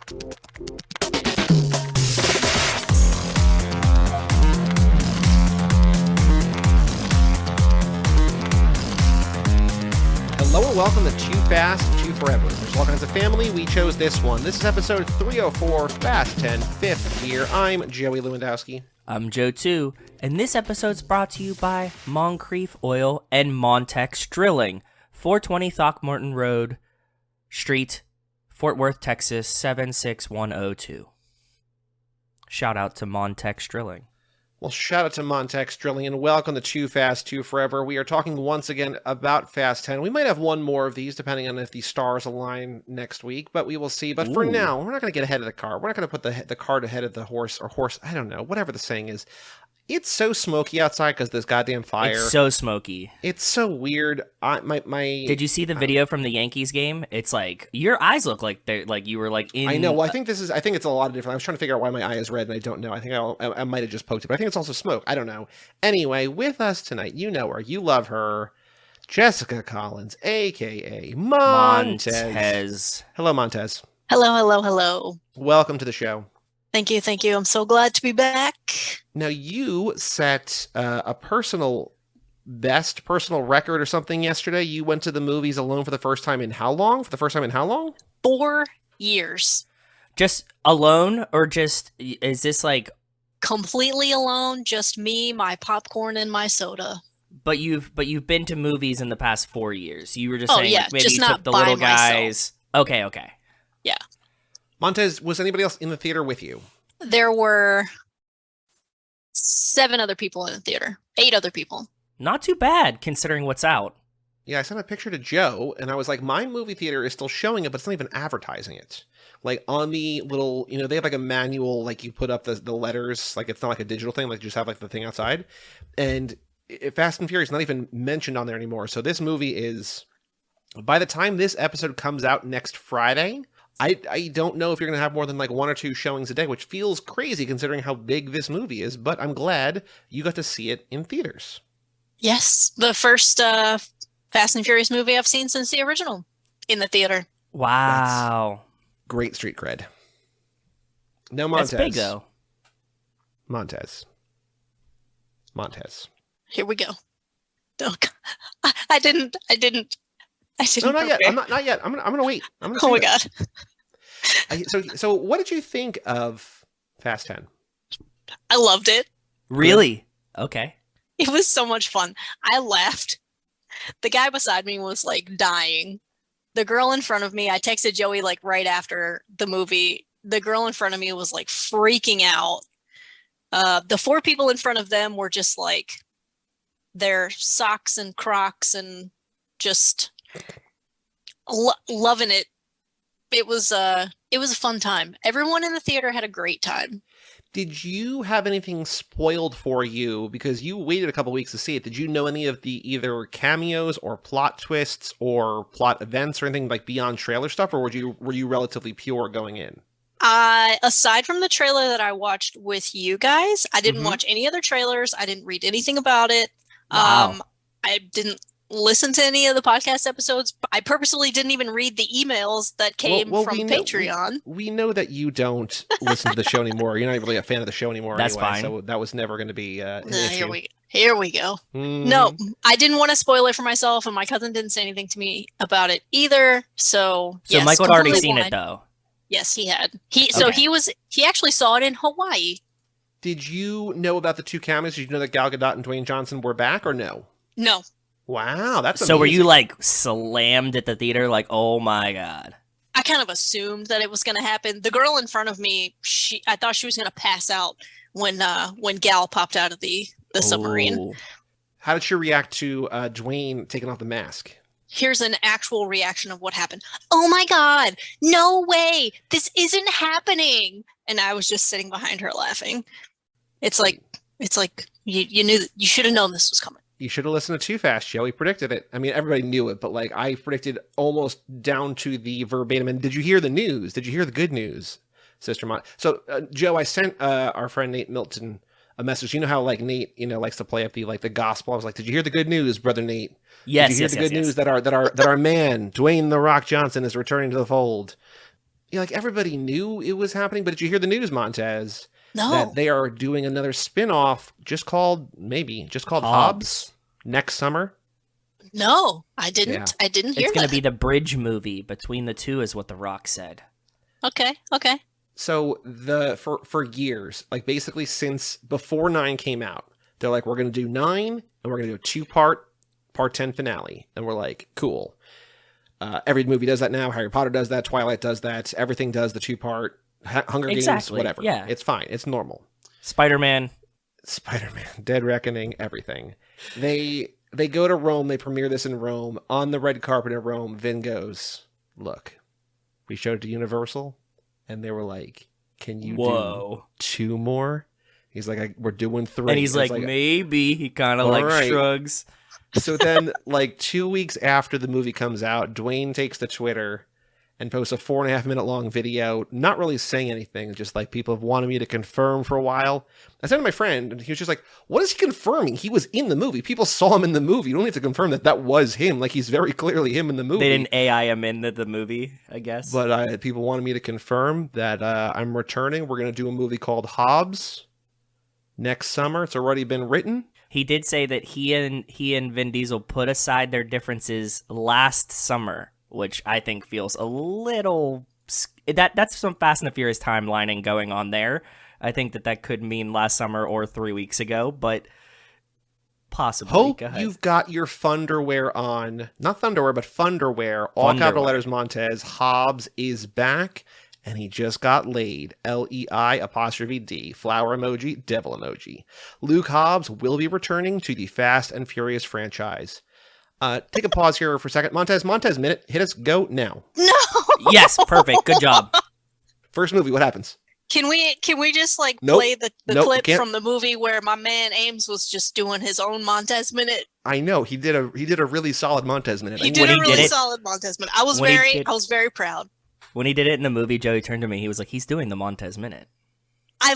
Hello and welcome to Too Fast, Too Forever. There's all kinds of family. We chose this one. This is episode 304, Fast 10, 5th year. I'm Joey Lewandowski. I'm Joe too, and this episode's brought to you by Moncrief Oil and Montex Drilling, 420 Throckmorton Road, Street, Fort Worth, Texas, 76102. Shout out to Montex Drilling. Well, shout out to Montex Drilling and welcome to Too Fast, Too Forever. We are talking once again about Fast 10. We might have one more of these depending on if the stars align next week, but we will see. But for now, we're not going to get ahead of the car. We're not going to put the cart ahead of the horse, or horse, I don't know, whatever the saying is. It's so smoky outside because this goddamn fire. It's so smoky. It's so weird. Did you see the video from the Yankees game? It's like your eyes look like they're like you were like in. I know. Well, I think it's a lot of different. I was trying to figure out why my eye is red, and I don't know. I think I might have just poked it, but I think it's also smoke. I don't know. Anyway, with us tonight, you know her, you love her, Jessica Collins, a.k.a. Montez. Hello, Montez. Hello. Welcome to the show. Thank you. I'm so glad to be back. Now, you set a personal record or something yesterday. You went to the movies alone for the first time in how long? 4 years. Just alone, or just is this like completely alone? Just me, my popcorn, and my soda. But you've been to movies in the past 4 years. You were just saying like, maybe just you not took the by little myself. guys. Okay. Yeah. Montez, was anybody else in the theater with you? There were 7 other people in the theater. 8 other people. Not too bad considering what's out. Yeah, I sent a picture to Joe, and I was like, my movie theater is still showing it, but it's not even advertising it. Like, on the little, they have like a manual, like you put up the letters, like it's not like a digital thing, like you just have like the thing outside. And Fast and Furious is not even mentioned on there anymore. So this movie is, by the time this episode comes out next Friday, I don't know if you're going to have more than like 1 or 2 showings a day, which feels crazy considering how big this movie is, but I'm glad you got to see it in theaters. Yes, the first Fast and Furious movie I've seen since the original in the theater. Wow. That's great street cred. Now, Montez. That's big, though. Montez. Here we go. Oh, I didn't. No, not yet. Not yet. I'm gonna wait. Oh my god. So what did you think of Fast 10? I loved it. Really? Okay. It was so much fun. I laughed. The guy beside me was like dying. The girl in front of me, I texted Joey like right after the movie. The girl in front of me was like freaking out. The 4 people in front of them were just like their socks and Crocs and just loving it. It was a fun time. Everyone in the theater had a great time. Did you have anything spoiled for you because you waited a couple weeks to see it? Did you know any of the either cameos or plot twists or plot events or anything like beyond trailer stuff, or were you relatively pure going in? Aside from the trailer that I watched with you guys, I didn't watch any other trailers. I didn't read anything about it. Wow. I didn't listen to any of the podcast episodes. I purposely didn't even read the emails that came from Patreon. We know that you don't listen to the show anymore. You're not really a fan of the show anymore. That's anyway, fine. So that was never going to be an issue. Here we go. No, I didn't want to spoil it for myself, and my cousin didn't say anything to me about it either. So yes, Michael had already seen it though. Yes, he had. He actually saw it in Hawaii. Did you know about the 2 cameos? Did you know that Gal Gadot and Dwayne Johnson were back, or no? No. Wow, that's amazing. So were you like slammed at the theater like, oh my god? I kind of assumed that it was going to happen. The girl in front of me, I thought she was going to pass out when Gal popped out of the submarine. How did she react to Dwayne taking off the mask? Here's an actual reaction of what happened. Oh my god, no way, this isn't happening. And I was just sitting behind her laughing. It's like you knew, you should have known this was coming. You should have listened to Too Fast, Joe. He predicted it. I mean, everybody knew it, but like I predicted almost down to the verbatim. And did you hear the news? Did you hear the good news, Sister Mont? So, Joe, I sent our friend Nate Milton a message. You know how like Nate, likes to play up the gospel. I was like, did you hear the good news, brother Nate? Yes. Did you hear the good news that our man Dwayne "The Rock" Johnson is returning to the fold? like everybody knew it was happening, but did you hear the news, Montez? No. That they are doing another spin-off just called Hobbs next summer. No, I didn't. Yeah. I didn't hear It's going to that. be the bridge movie between the two, is what The Rock said. Okay. So for years, like basically since before 9 came out, they're like, we're going to do 9 and we're going to do a 2-part part 10 finale. And we're like, cool. Every movie does that now. Harry Potter does that. Twilight does that. Everything does the 2-part. Hunger Games, whatever. Yeah. It's fine. It's normal. Spider-Man, Dead Reckoning, everything. They go to Rome. They premiere this in Rome. On the red carpet in Rome, Vin goes, look, we showed it to Universal. And they were like, can you do 2 more? He's like, we're doing 3. And he's like, maybe. He kind of like shrugs. So then, like 2 weeks after the movie comes out, Dwayne takes to Twitter and posts a 4.5-minute long video, not really saying anything, just like people have wanted me to confirm for a while. I sent it to my friend, and he was just like, what is he confirming? He was in the movie. People saw him in the movie. You don't have to confirm that was him. Like, he's very clearly him in the movie. They didn't AI him into the movie, I guess. But people wanted me to confirm that I'm returning. We're going to do a movie called Hobbs next summer. It's already been written. He did say that he and Vin Diesel put aside their differences last summer, which I think feels a little... That's some Fast and the Furious timelining going on there. I think that could mean last summer or 3 weeks ago, but possibly. Hope you've got your Funderwear on. Not Thunderwear, but Funderwear. All capital letters, Montez. Hobbs is back, and he just got laid. LEI''D. Flower emoji, devil emoji. Luke Hobbs will be returning to the Fast and Furious franchise. Take a pause here for a second. Montez Minute. Hit us. Go now. No. Yes, perfect. Good job. First movie, what happens? Can we just like Nope. play the clip from the movie where my man Ames was just doing his own Montez Minute? I know he did a really solid Montez Minute. He did a really solid Montez Minute. I was very proud. When he did it in the movie, Joey turned to me. He was like, "He's doing the Montez Minute." I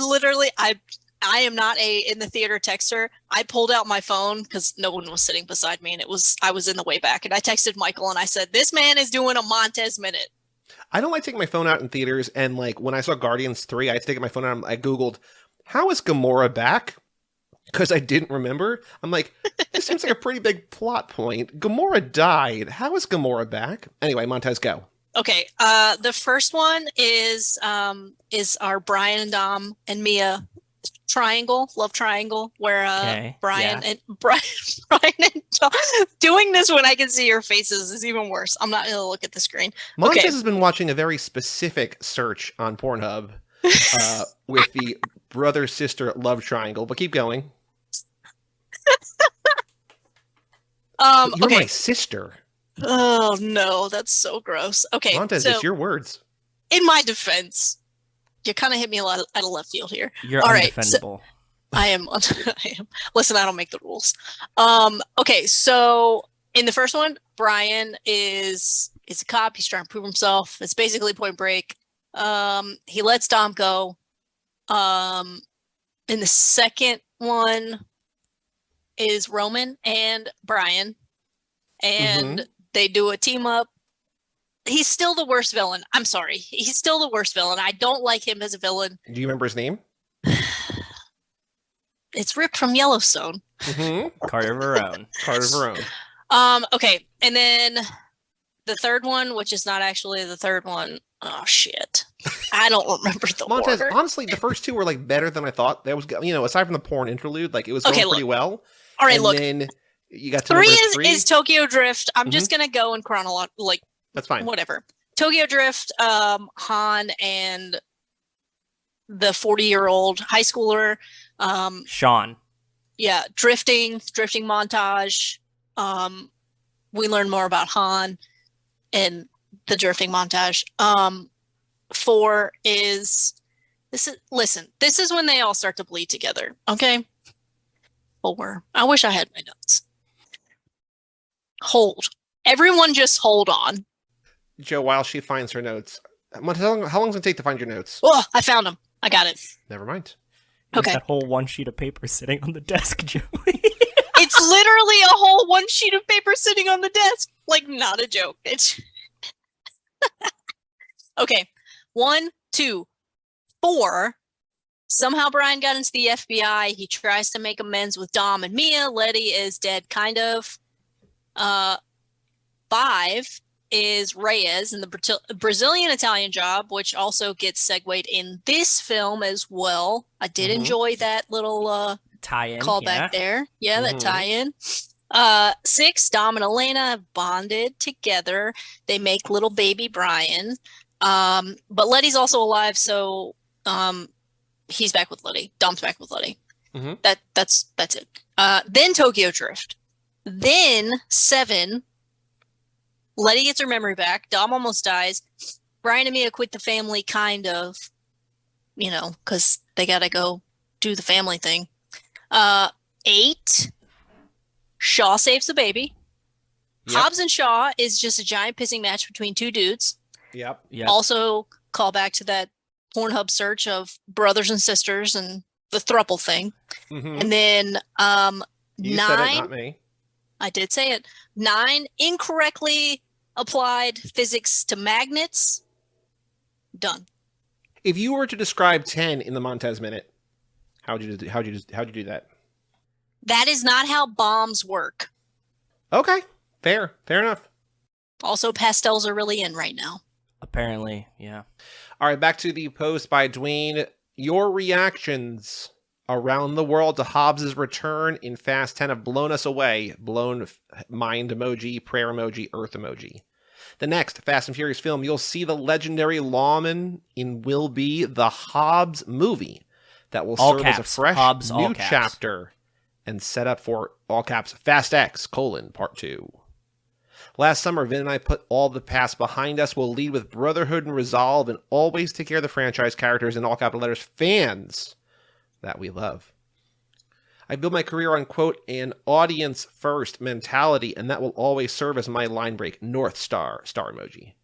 am not in the theater texter. I pulled out my phone because no one was sitting beside me, and I was in the way back, and I texted Michael and I said, "This man is doing a Montez Minute." I don't like taking my phone out in theaters, and like when I saw Guardians 3, I had to take my phone out and I Googled, how is Gamora back? Because I didn't remember. I'm like, this seems like a pretty big plot point. Gamora died. How is Gamora back? Anyway, Montez, go. Okay, the first one is our Brian and Dom and Mia love triangle, where Brian and Dom doing this when I can see your faces is even worse. I'm not gonna look at the screen. Montez has been watching a very specific search on Pornhub with the brother-sister love triangle, but keep going. You're my sister. Oh no, that's so gross. Okay, Montez, so it's your words. In my defense, you kind of hit me a lot at a left field here. You're undefendable. I am. Listen, I don't make the rules. Okay, so in the first one, Brian is a cop. He's trying to prove himself. It's basically Point Break. He lets Dom go. In the second one is Roman and Brian, and they do a team up. He's still the worst villain. I'm sorry. He's still the worst villain. I don't like him as a villain. Do you remember his name? It's Rip from Yellowstone. Carter Verone. Okay, and then the third one, which is not actually the third one. Oh shit! I don't remember the Montez, order. honestly, the first two were like better than I thought. That was, aside from the porn interlude, like it was going pretty well. All right, and look. Then you got to three is Tokyo Drift. I'm just gonna go in chronological, like that's fine. Whatever. Tokyo Drift, Han and the 40-year-old high schooler. Sean. Yeah, drifting montage. We learn more about Han and the drifting montage. 4 is this is when they all start to bleed together. Okay. 4. I wish I had my notes. Hold. Everyone just hold on. Joe, while she finds her notes, Montez, how long does it take to find your notes? Oh, I found them. I got it. Never mind. Okay. That whole one sheet of paper sitting on the desk, Joey. It's literally a whole one sheet of paper sitting on the desk. Like, not a joke. It's okay. 1, 2, 4. Somehow Brian got into the FBI. He tries to make amends with Dom and Mia. Letty is dead, kind of. 5 is Reyes in the Brazilian Italian Job, which also gets segued in this film as well. I did enjoy that little tie-in callback there. Yeah, that tie-in. 6, Dom and Elena have bonded together. They make little baby Brian. But Letty's also alive, so he's back with Letty. Dom's back with Letty. That's it. Then Tokyo Drift. Then 7, Letty gets her memory back. Dom almost dies. Brian and Mia quit the family, kind of, because they gotta go do the family thing. 8, Shaw saves the baby. Yep. Hobbs and Shaw is just a giant pissing match between 2 dudes. Yep. Also call back to that Pornhub search of brothers and sisters and the throuple thing. And then you 9. said it, not me. I did say it. 9, incorrectly applied physics to magnets. Done. If you were to describe 10 in the Montez Minute, how'd you do that? That is not how bombs work. Okay, fair enough. Also, pastels are really in right now. Apparently, yeah. All right, back to the post by Dwayne. Your reactions around the world to Hobbs' return in Fast 10 have blown us away. Blown mind emoji, prayer emoji, earth emoji. The next Fast and Furious film, you'll see the legendary lawman in will be the Hobbs movie that will serve as a fresh Hobbs, new chapter and set up for, all caps, Fast X, Part 2. Last summer, Vin and I put all the past behind us. We'll lead with brotherhood and resolve and always take care of the franchise characters in all capital letters, fans that we love. I build my career on, quote, an audience first mentality, and that will always serve as my line break, North Star, star emoji.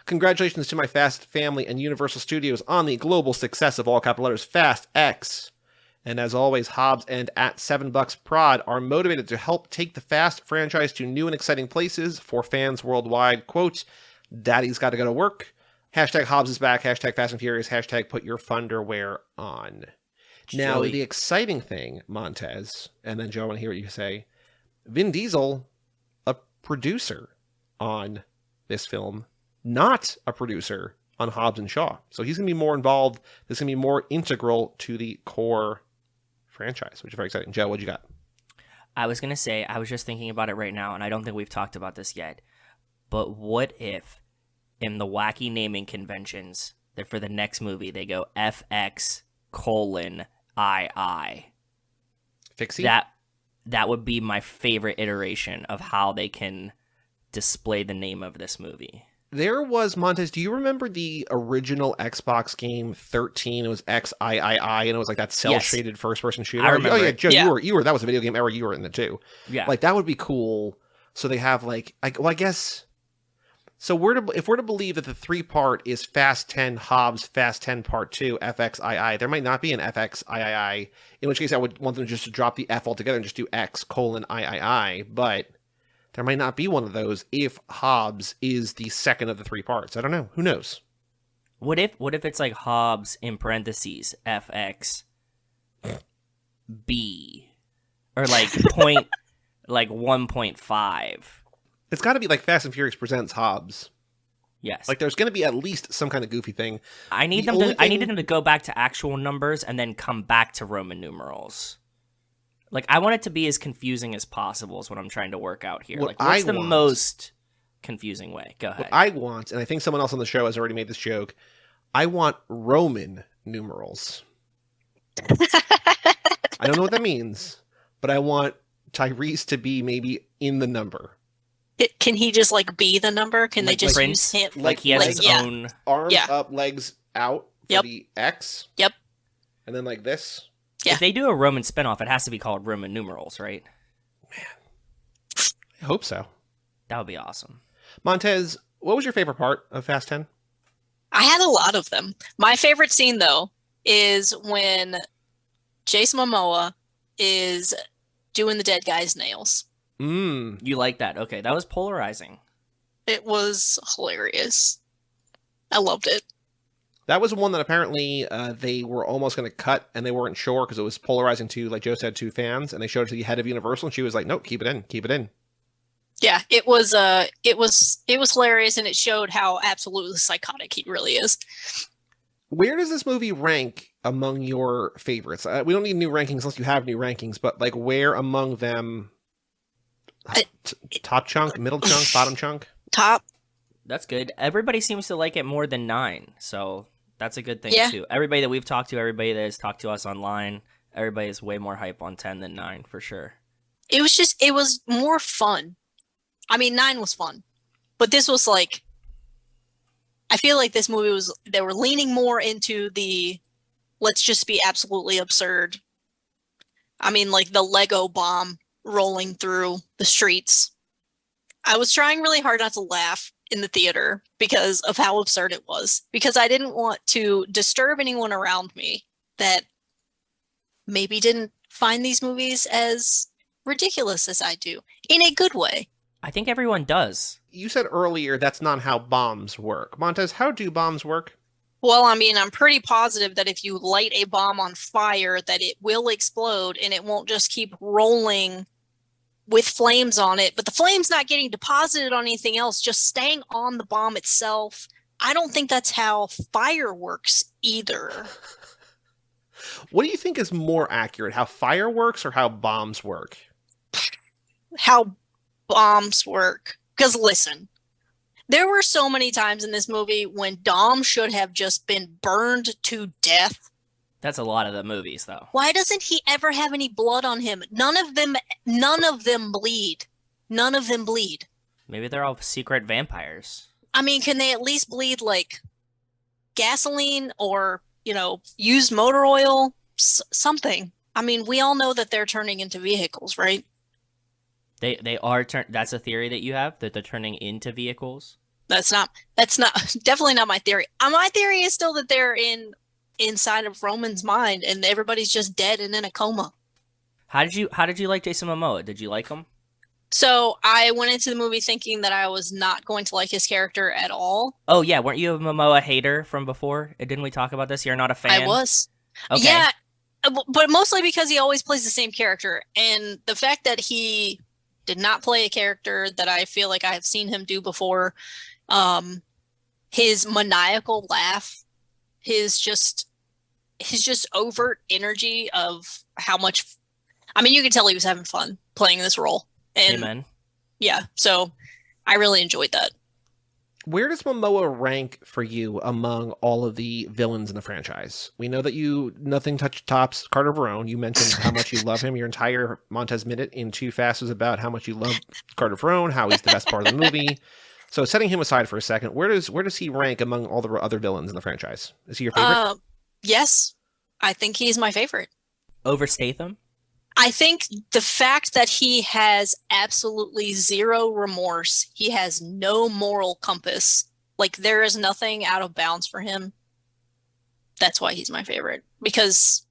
Congratulations to my Fast family and Universal Studios on the global success of all capital letters, Fast X. And as always, Hobbs and at $7 prod are motivated to help take the Fast franchise to new and exciting places for fans worldwide. Quote, Daddy's got to go to work. Hashtag Hobbs is back. Hashtag Fast and Furious. Hashtag put your Funderwear on. Now, Joey. the exciting thing, Montez, and then Joe, I want to hear what you say. Vin Diesel, a producer on this film, not a producer on Hobbs and Shaw. So he's going to be more involved. This is going to be more integral to the core franchise, which is very exciting. Joe, what you got? I was going to say, I was just thinking about it right now, and I don't think we've talked about this yet. But what if, in the wacky naming conventions, that for the next movie, they go FX:II? Fixie? That would be my favorite iteration of how they can display the name of this movie. There was, Montez, do you remember the original Xbox game 13? It was XIII, and it was like that cel-shaded first-person shooter. I remember. Oh, yeah, Joe, Yeah. you were, that was a video game era, you were in it too. Yeah. Like, that would be cool. So they have, like, I guess... So if we're to believe that the 3-part is Fast 10 Hobbs, Fast 10 Part 2, FXII, there might not be an FXII, in which case I would want them just to drop the F altogether and just do X:III, but there might not be one of those if Hobbs is the second of the 3 parts. I don't know. Who knows? What if it's like Hobbs in parentheses FX B or like point like 1.5? It's got to be like Fast and Furious presents Hobbs. Yes. Like there's going to be at least some kind of goofy thing. I needed them to go back to actual numbers and then come back to Roman numerals. Like I want it to be as confusing as possible is what I'm trying to work out here. Like what's the most confusing way? Go ahead. What I want, and I think someone else on the show has already made this joke, I want Roman numerals. I don't know what that means, but I want Tyrese to be maybe in the number. Can he just like be the number? Can they just Prince? use him? Like he has his own arms up, legs out for the X. Yep. And then like this. Yeah. If they do a Roman spinoff, it has to be called Roman numerals, right? Man, I hope so. That would be awesome. Montez, what was your favorite part of Fast 10? I had a lot of them. My favorite scene though is when Jason Momoa is doing the dead guy's nails. You like that? Okay, that was polarizing. It was hilarious. I loved it. That was one that apparently they were almost going to cut, and they weren't sure because it was polarizing to, like Joe said, to fans, and they showed it to the head of Universal, and she was like, "Nope, keep it in, keep it in." Yeah, it was hilarious, and it showed how absolutely psychotic he really is. Where does this movie rank among your favorites? We don't need new rankings unless you have new rankings, but like where among them? Top chunk, middle chunk, bottom chunk? Top. That's good. Everybody seems to like it more than 9, so that's a good thing too. Everybody that we've talked to, everybody that has talked to us online, everybody is way more hype on 10 than 9 for sure. It was more fun. I mean, 9 was fun, but this was like, I feel like this movie they were leaning more into the, let's just be absolutely absurd. I mean, like the Lego bomb rolling through the streets. I was trying really hard not to laugh in the theater because of how absurd it was, because I didn't want to disturb anyone around me that maybe didn't find these movies as ridiculous as I do, in a good way. I think everyone does. You said earlier that's not how bombs work. Montez, how do bombs work? Well, I mean, I'm pretty positive that if you light a bomb on fire, that it will explode and it won't just keep rolling with flames on it, but the flame's not getting deposited on anything else, just staying on the bomb itself. I don't think that's how fire works either. What do you think is more accurate, how fire works or how bombs work? How bombs work. Because listen, there were so many times in this movie when Dom should have just been burned to death. That's a lot of the movies, though. Why doesn't he ever have any blood on him? None of them bleed. None of them bleed. Maybe they're all secret vampires. I mean, can they at least bleed like gasoline or, used motor oil? Something. I mean, we all know that they're turning into vehicles, right? They are that's a theory that you have, that they're turning into vehicles? That's not definitely not my theory. My theory is still that they're inside of Roman's mind and everybody's just dead and in a coma. How did you like Jason Momoa? Did you like him? So I went into the movie thinking that I was not going to like his character at all. Oh yeah, weren't you a Momoa hater from before? Didn't we talk about this? You're not a fan? I was. Okay. Yeah, but mostly because he always plays the same character, and the fact that he did not play a character that I feel like I have seen him do before, his maniacal laugh, his just overt energy of how much, I mean, you could tell he was having fun playing this role. And Amen. Yeah, so I really enjoyed that. Where does Momoa rank for you among all of the villains in the franchise? We know that nothing tops Carter Verone. You mentioned how much you love him. Your entire Montez Minute in Too Fast was about how much you love Carter Verone, how he's the best part of the movie. So setting him aside for a second, where does he rank among all the other villains in the franchise? Is he your favorite? Yes, I think he's my favorite. Over Statham? I think the fact that he has absolutely zero remorse, he has no moral compass, like there is nothing out of bounds for him. That's why he's my favorite, because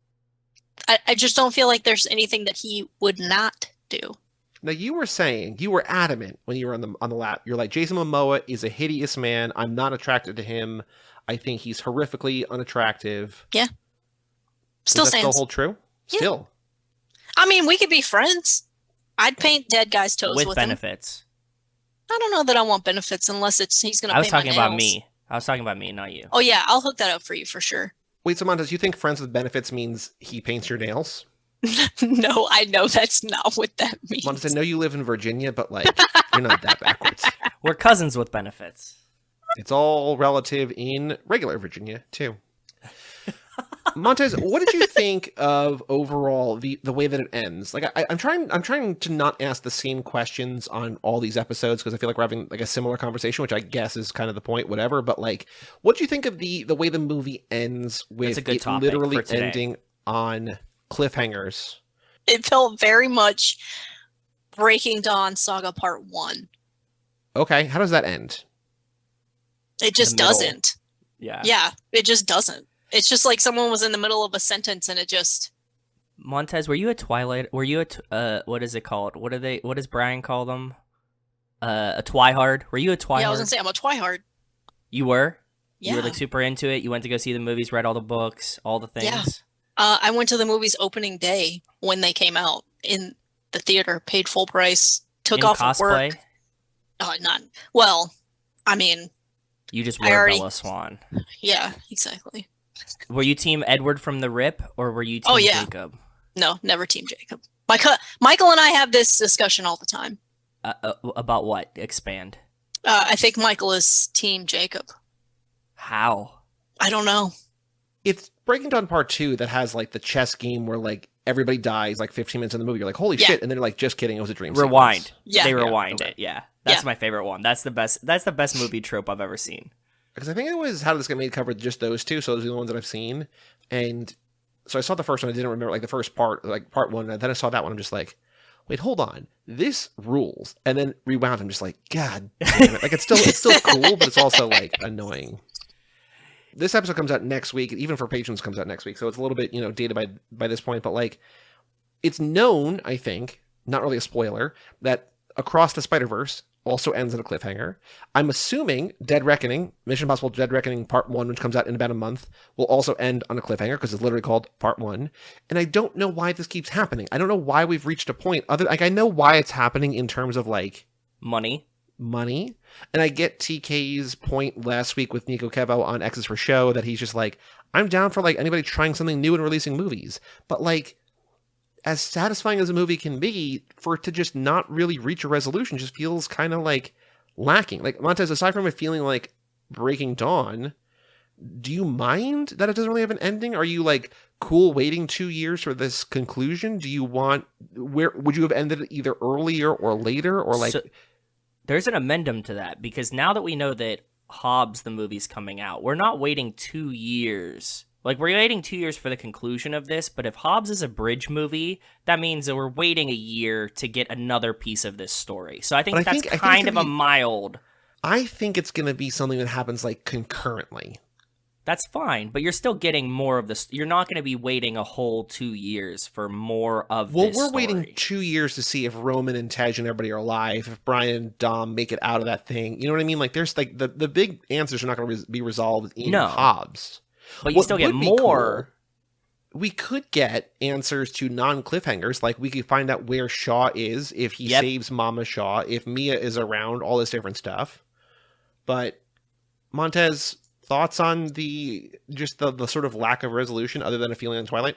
I just don't feel like there's anything that he would not do. Now you were adamant when you were on the lap. You're like, Jason Momoa is a hideous man. I'm not attracted to him. I think he's horrifically unattractive. Yeah. Still Does that stands. still hold true? Yeah. Still. I mean, we could be friends. I'd paint dead guy's toes with benefits. Him. I don't know that I want benefits unless he's going to pay my nails. I was talking about me, not you. Oh yeah, I'll hook that up for you for sure. Wait, so Montez, you think friends with benefits means he paints your nails? No, I know that's not what that means. Montez, I know you live in Virginia, but like, you're not that backwards. We're cousins with benefits. It's all relative in regular Virginia, too. Montez, what did you think of overall the way that it ends? Like, I'm trying to not ask the same questions on all these episodes because I feel like we're having like a similar conversation, which I guess is kind of the point, whatever. But like, what do you think of the way the movie ends with it literally ending on cliffhangers? It felt very much Breaking Dawn Saga Part 1. Okay, how does that end? It just doesn't. Yeah, it just doesn't. It's just like someone was in the middle of a sentence and it just... Montez, were you a Twilight? Were you a what is it called? What does Brian call them? A Twihard? Were you a Twihard? Yeah, I was gonna say I'm a Twihard. You were? You were Yeah. like super into it. You went to go see the movies, read all the books, all the things. Yeah. I went to the movies opening day when they came out in the theater, paid full price, took In off of work. cosplay, Not well. I mean, you just I were already- Bella Swan. yeah, exactly. Were you team Edward from the rip, or were you team Oh, yeah. Jacob? No, never Team Jacob. Michael and I have this discussion all the time. About what? Expand. I think Michael is Team Jacob. How? I don't know. It's Breaking Dawn Part 2 that has like the chess game where like everybody dies like 15 minutes in the movie. You're like, holy Yeah. shit. And then they're like, just kidding. It was a dream Rewind. sequence. Yeah. They Yeah, rewind okay. it. Yeah. That's Yeah. my favorite one. That's the best movie trope I've ever seen. Because I think it was How Did This Get Made covered just those two. So those are the ones that I've seen. And so I saw the first one. I didn't remember like the first part, like part one. And then I saw that one. I'm just like, wait, hold on. This rules. And then rewound. I'm just like, God damn it. Like it's still cool, but it's also like annoying. This episode comes out next week. Even for patrons comes out next week. So it's a little bit, dated by this point. But like, it's known, I think, not really a spoiler, that Across the Spider-Verse also ends on a cliffhanger. I'm assuming Dead Reckoning, Mission Impossible Dead Reckoning Part 1, which comes out in about a month, will also end on a cliffhanger because it's literally called Part 1. And I don't know why this keeps happening. I don't know why we've reached a point I know why it's happening in terms of like Money. And I get TK's point last week with Nico Kevo on X's for Show that he's just like, I'm down for like anybody trying something new and releasing movies. But like, as satisfying as a movie can be, for it to just not really reach a resolution just feels kind of like lacking. Like, Montez, aside from it feeling like Breaking Dawn, do you mind that it doesn't really have an ending? Are you like cool waiting 2 years for this conclusion? Where would you have ended it either earlier or later or like? So, there's an amendum to that because now that we know that Hobbs the movie's coming out, we're not waiting 2 years. Like, we're waiting 2 years for the conclusion of this, but if Hobbs is a bridge movie, that means that we're waiting a year to get another piece of this story. So I think that's kind of a mild. I think it's going to be something that happens like concurrently. That's fine, but you're still getting more of this. You're not going to be waiting a whole 2 years for more of this Well, we're story. waiting 2 years to see if Roman and Tej and everybody are alive, if Brian and Dom make it out of that thing. You know what I mean? Like, there's like the big answers are not going to be resolved in Hobbs. But you still get more. We could get answers to non-cliffhangers. Like, we could find out where Shaw is, if he saves Mama Shaw, if Mia is around, all this different stuff. But, Montez, thoughts on the sort of lack of resolution other than a feeling on Twilight?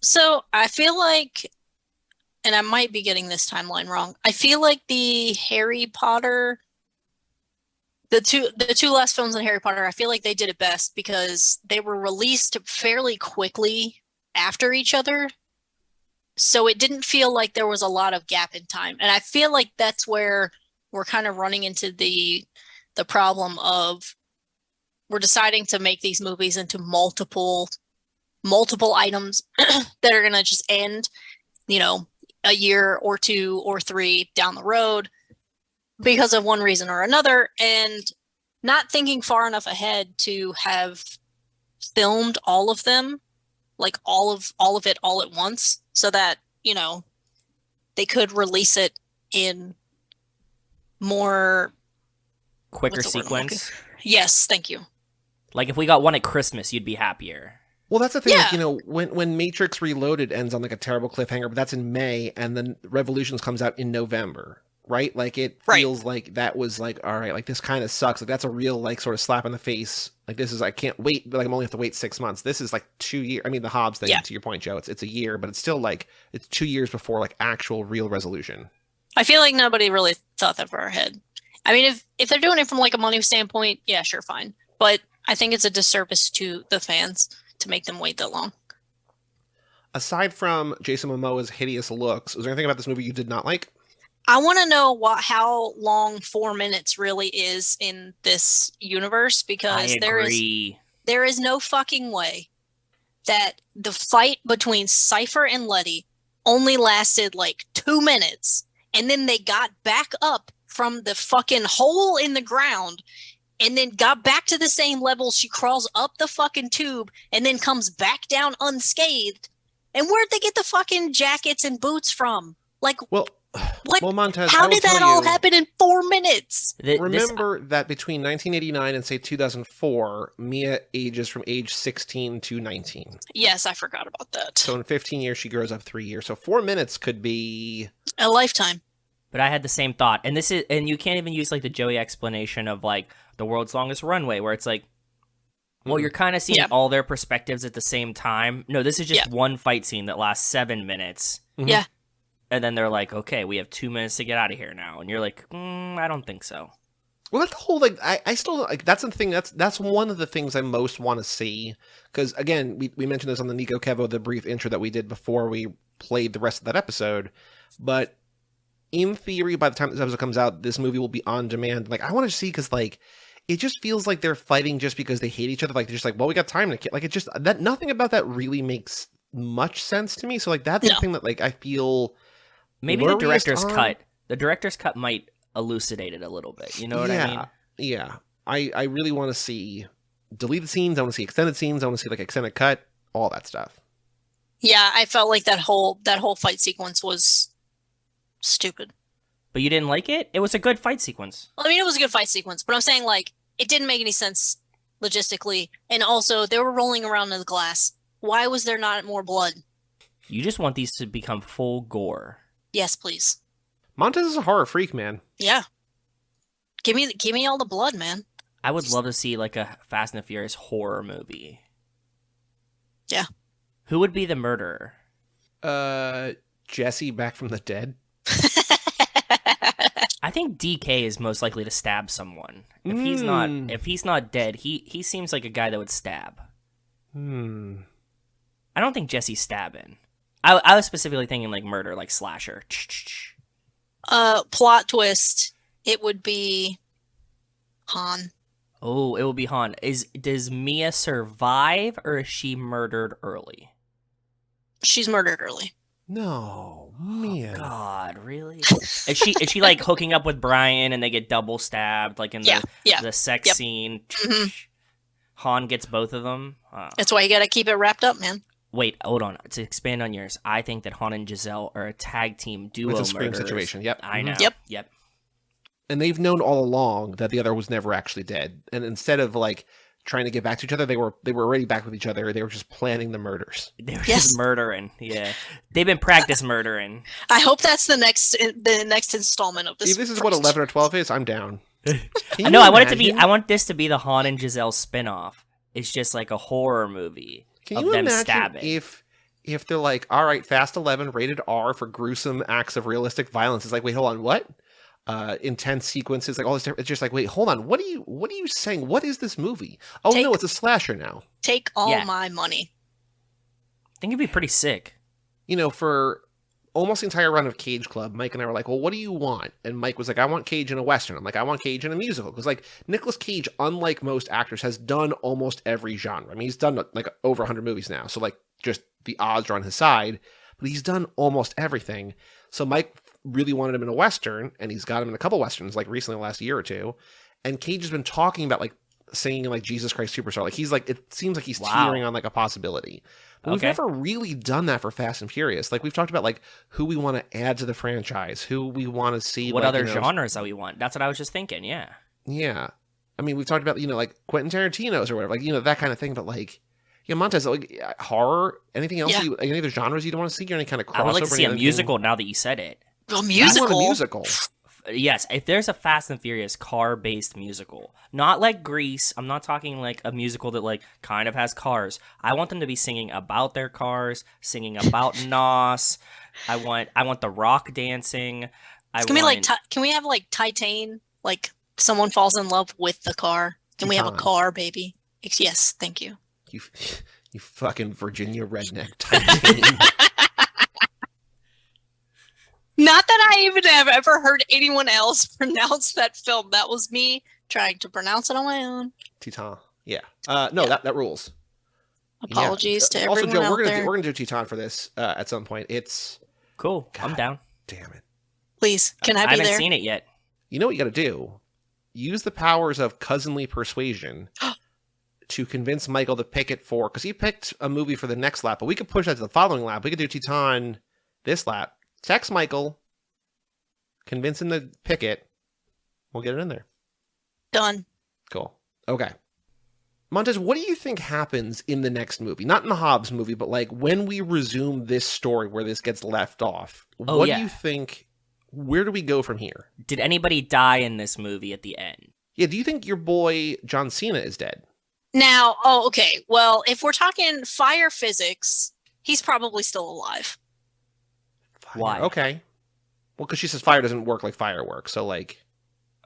So I feel like, and I might be getting this timeline wrong, I feel like the Harry Potter, the two last films in Harry Potter, I feel like they did it best because they were released fairly quickly after each other. So it didn't feel like there was a lot of gap in time. And I feel like that's where we're kind of running into the problem of we're deciding to make these movies into multiple items that are going to just end, a year or 2 or 3 down the road because of one reason or another, and not thinking far enough ahead to have filmed all of them, like all of it all at once, so that, they could release it in more quicker sequence. Yes, thank you. Like, if we got one at Christmas, you'd be happier. Well, that's the thing. Yeah. Like, when Matrix Reloaded ends on like a terrible cliffhanger, but that's in May, and then Revolutions comes out in November, right? Like, it feels like that was like, all right, like this kind of sucks. Like, that's a real like sort of slap in the face. Like, this is, I can't wait, but like I'm only have to wait 6 months. This is like 2 years. I mean, the Hobbs thing, to your point, Joe, it's a year, but it's still like it's 2 years before like actual real resolution. I feel like nobody really thought that far ahead. I mean, if they're doing it from like a money standpoint, yeah, sure, fine. But I think it's a disservice to the fans to make them wait that long. Aside from Jason Momoa's hideous looks, was there anything about this movie you did not like? I want to know how long 4 minutes really is in this universe, because there is no fucking way that the fight between Cypher and Letty only lasted like 2 minutes, and then they got back up from the fucking hole in the ground and then got back to the same level. She crawls up the fucking tube and then comes back down unscathed. And where'd they get the fucking jackets and boots from? Like, well, What? Well, Montez, I How will did that tell all you, happen in 4 minutes? remember that between 1989 and say 2004, Mia ages from age 16 to 19. Yes, I forgot about that. So in 15 years, she grows up 3 years. So 4 minutes could be A lifetime. But I had the same thought, and you can't even use like the Joey explanation of like the world's longest runway, where it's like, well, you're kind of seeing all their perspectives at the same time. No, this is just one fight scene that lasts 7 minutes. Yeah. And then they're like, okay, we have 2 minutes to get out of here now. And you're like, I don't think so. Well, that's the whole, like, I still, like, that's the thing, that's one of the things I most want to see. Because, again, we mentioned this on the Nico Kevo, the brief intro that we did before we played the rest of that episode. But in theory, by the time this episode comes out, this movie will be on demand. Like, I want to see, because, like, it just feels like they're fighting just because they hate each other. Like, they're just like, well, we got time to kill. Like, it just, that nothing about that really makes much sense to me. So, like, that's the thing that, like, I feel... Maybe the director's cut. The director's cut might elucidate it a little bit. You know what I mean? Yeah. I really want to see deleted scenes. I want to see extended scenes. I want to see like extended cut, all that stuff. Yeah, I felt like that whole fight sequence was stupid. But you didn't like it? It was a good fight sequence. Well, I mean, it was a good fight sequence, but I'm saying like it didn't make any sense logistically, and also they were rolling around in the glass. Why was there not more blood? You just want these to become full gore. Yes, please. Montez is a horror freak, man. Yeah. Give me all the blood, man. I would love to see like a Fast and the Furious horror movie. Yeah. Who would be the murderer? Jesse back from the dead. I think DK is most likely to stab someone. If he's not dead, he seems like a guy that would stab. I don't think Jesse's stabbing. I was specifically thinking like murder, like slasher. Plot twist. It would be Han. Oh, it will be Han. Does Mia survive or is she murdered early? She's murdered early. No, Mia. Oh, God, really? is she like hooking up with Brian and they get double stabbed like in the sex scene? Mm-hmm. Han gets both of them. That's why you gotta keep it wrapped up, man. Wait, hold on. To expand on yours, I think that Han and Giselle are a tag team duo. It's a Scream murderers. situation. Yep. I know. Yep. And they've known all along that the other was never actually dead. And instead of like trying to get back to each other, they were already back with each other. They were just planning the murders. They were just murdering. Yeah, they've been practice murdering. I hope that's the next installment of this. If this is what 11 or 12 is, I'm down. No, I want this to be the Han and Giselle spinoff. It's just like a horror movie. Can of you them imagine stabbing. if they're like, all right, Fast 11, rated R for gruesome acts of realistic violence? It's like, wait, hold on, what? Intense sequences, like all this. It's just like, wait, hold on, what are you saying? What is this movie? Oh no, it's a slasher now. Take all my money. I think it'd be pretty sick. You know, for almost the entire run of Cage Club, Mike and I were like, well, what do you want? And Mike was like, I want Cage in a Western. I'm like, I want Cage in a musical. Because, like, Nicolas Cage, unlike most actors, has done almost every genre. I mean, he's done, like, over 100 movies now. So, like, just the odds are on his side. But he's done almost everything. So Mike really wanted him in a Western, and he's got him in a couple Westerns, like, recently, the last year or two. And Cage has been talking about, like, singing, like, Jesus Christ Superstar. Like, he's, like, it seems like he's teetering on, like, a possibility. But we've never really done that for Fast and Furious. Like, we've talked about, like, who we want to add to the franchise, who we want to see. What like, other genres that we want. That's what I was just thinking, yeah. Yeah. I mean, we've talked about, like, Quentin Tarantino's or whatever, like, that kind of thing. But, like, Montez, like, horror, anything else, any other genres you don't want to see, or any kind of crossover? I would like to see a musical now that you said it. A musical? I want a musical. Yes, if there's a Fast and Furious car-based musical, not like Grease, I'm not talking like a musical that like kind of has cars. I want them to be singing about their cars, singing about Nos. I want The Rock dancing. Can we have like Titan? Like someone falls in love with the car. Can we have a car, baby? Yes, thank you. You fucking Virginia redneck Titan. Not that I even have ever heard anyone else pronounce that film. That was me trying to pronounce it on my own. Titan. Yeah. That rules. Apologies to everyone also, Joe, out there. we're gonna do Titan for this at some point. It's cool. God, I'm down. Damn it. Please, can I be there? I haven't seen it yet. You know what you got to do? Use the powers of cousinly persuasion to convince Michael to pick it for, because he picked a movie for the next lap, but we could push that to the following lap. We could do Titan this lap. Text Michael, Convince him to pick it. We'll get it in there. Done. Cool. Okay. Montez, what do you think happens in the next movie? Not in the Hobbs movie, but like when we resume this story where this gets left off. What do you think? Where do we go from here? Did anybody die in this movie at the end? Yeah, do you think your boy John Cena is dead? Now, okay. Well, if we're talking fire physics, he's probably still alive. Why? Okay. Well, because she says fire doesn't work like fireworks, so like...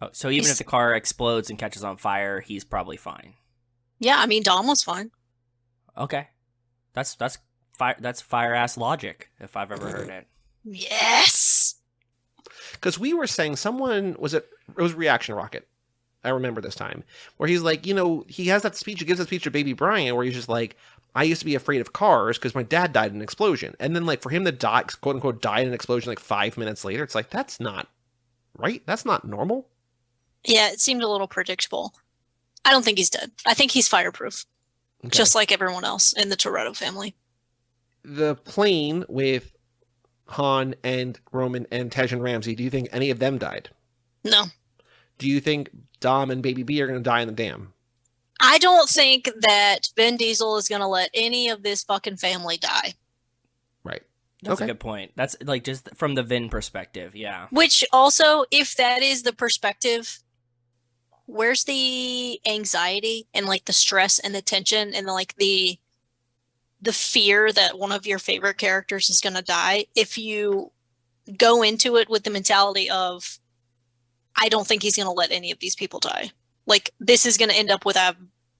Oh, so even if the car explodes and catches on fire, he's probably fine. Yeah, I mean, Dom was fine. Okay. That's fire-ass logic, if I've ever heard it. Yes! Because we were saying it was Reaction Rocket. I remember this time. Where he's like, he has that speech, he gives that speech to Baby Brian, where he's just like, I used to be afraid of cars because my dad died in an explosion. And then like for him to die, quote unquote, die in an explosion like 5 minutes later, it's like, that's not right. That's not normal. Yeah, it seemed a little predictable. I don't think he's dead. I think he's fireproof. Okay. Just like everyone else in the Toretto family. The plane with Han and Roman and Tej and Ramsey, do you think any of them died? No. Do you think Dom and Baby B are going to die in the dam? I don't think that Vin Diesel is going to let any of this fucking family die. Right. That's a good point. That's like just from the Vin perspective, yeah. Which also, if that is the perspective, where's the anxiety and like the stress and the tension and like the fear that one of your favorite characters is going to die if you go into it with the mentality of, I don't think he's going to let any of these people die. Like, this is going to end up with an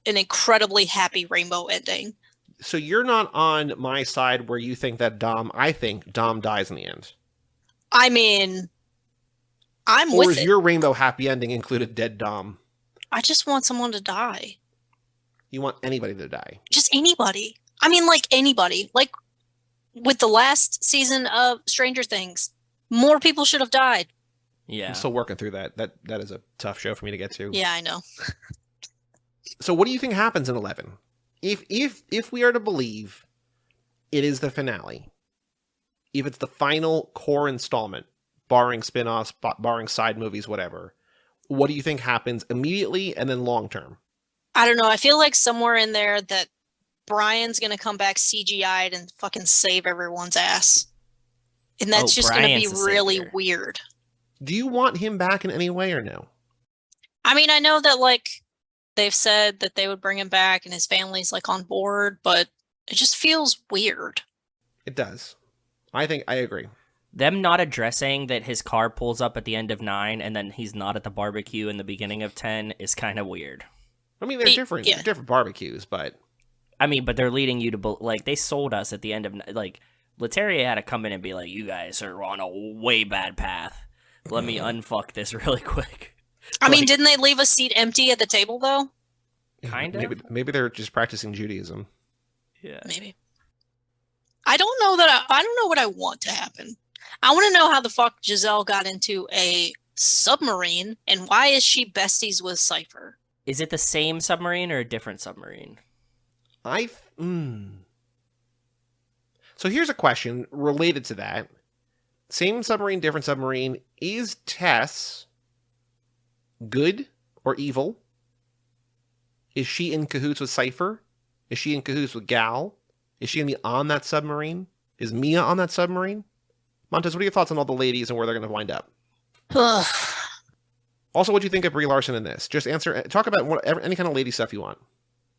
incredibly happy rainbow ending. So you're not on my side where you think that I think Dom dies in the end. I mean, I'm with it. Or is your rainbow happy ending included dead Dom? I just want someone to die. You want anybody to die? Just anybody. I mean, like anybody. Like with the last season of Stranger Things, more people should have died. Yeah. I'm still working through that. That is a tough show for me to get to. Yeah, I know. So what do you think happens in 11? If we are to believe it is the finale, if it's the final core installment, barring spin-offs, barring side movies, whatever, what do you think happens immediately and then long term? I don't know. I feel like somewhere in there that Brian's going to come back CGI'd and fucking save everyone's ass. And that's just going to be really weird. Do you want him back in any way or no? I mean, I know that like they've said that they would bring him back and his family's like on board, but it just feels weird. It does. I think I agree. Them not addressing that his car pulls up at the end of 9 and then he's not at the barbecue in the beginning of 10 is kind of weird. I mean, they're different. Yeah. Different barbecues, but I mean, but they're leading you to like they sold us at the end of like Leterrier had to come in and be like, "You guys are on a way bad path. Let me unfuck this really quick." I mean, didn't they leave a seat empty at the table though? Kind of. Maybe they're just practicing Judaism. Yeah, maybe. I don't know that. I don't know what I want to happen. I want to know how the fuck Giselle got into a submarine and why is she besties with Cypher? Is it the same submarine or a different submarine? So here's a question related to that. Same submarine, different submarine. Is Tess good or evil? Is she in cahoots with Cypher? Is she in cahoots with Gal? Is she on that submarine? Is Mia on that submarine? Montez, what are your thoughts on all the ladies and where they're going to wind up? Also, what do you think of Brie Larson in this? Just talk about any kind of lady stuff you want.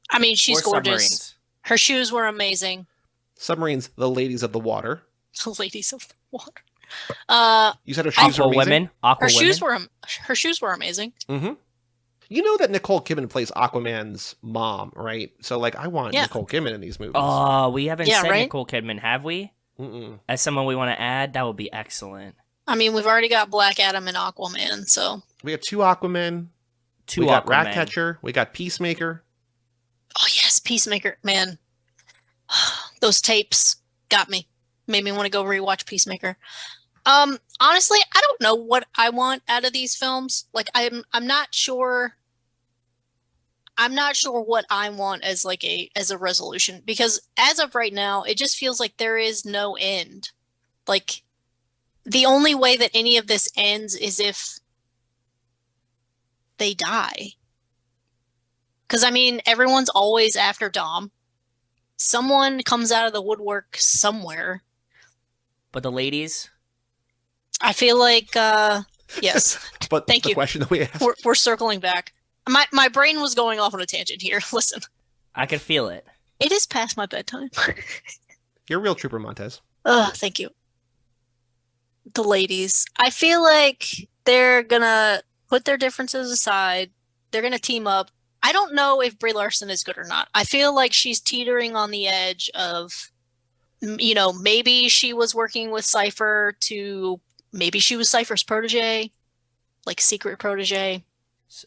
I mean, she's gorgeous. Her shoes were amazing. Submarines, the ladies of the water. The ladies of the water. You said her shoes were amazing? Her shoes were amazing. Mm-hmm. You know that Nicole Kidman plays Aquaman's mom, right? So, like, I want Nicole Kidman in these movies. Oh, we haven't said Nicole Kidman, have we? Mm-mm. As someone we want to add, that would be excellent. I mean, we've already got Black Adam and Aquaman, so... We got 2 Aquamen. We got Ratcatcher. We got Peacemaker. Oh, yes, Peacemaker. Man, those tapes got me. Made me want to go rewatch Peacemaker. Honestly, I don't know what I want out of these films. Like, I'm not sure. I'm not sure what I want as a resolution, because as of right now, it just feels like there is no end. Like, the only way that any of this ends is if they die. Because, I mean, everyone's always after Dom. Someone comes out of the woodwork somewhere. But the ladies? I feel like, yes. But Thank the you. question that we asked. We're circling back. My brain was going off on a tangent here. Listen. I could feel it. It is past my bedtime. You're a real trooper, Montez. Thank you. The ladies. I feel like they're gonna put their differences aside. They're gonna team up. I don't know if Brie Larson is good or not. I feel like she's teetering on the edge of, maybe she was working with Cypher maybe she was Cypher's protege, like secret protege.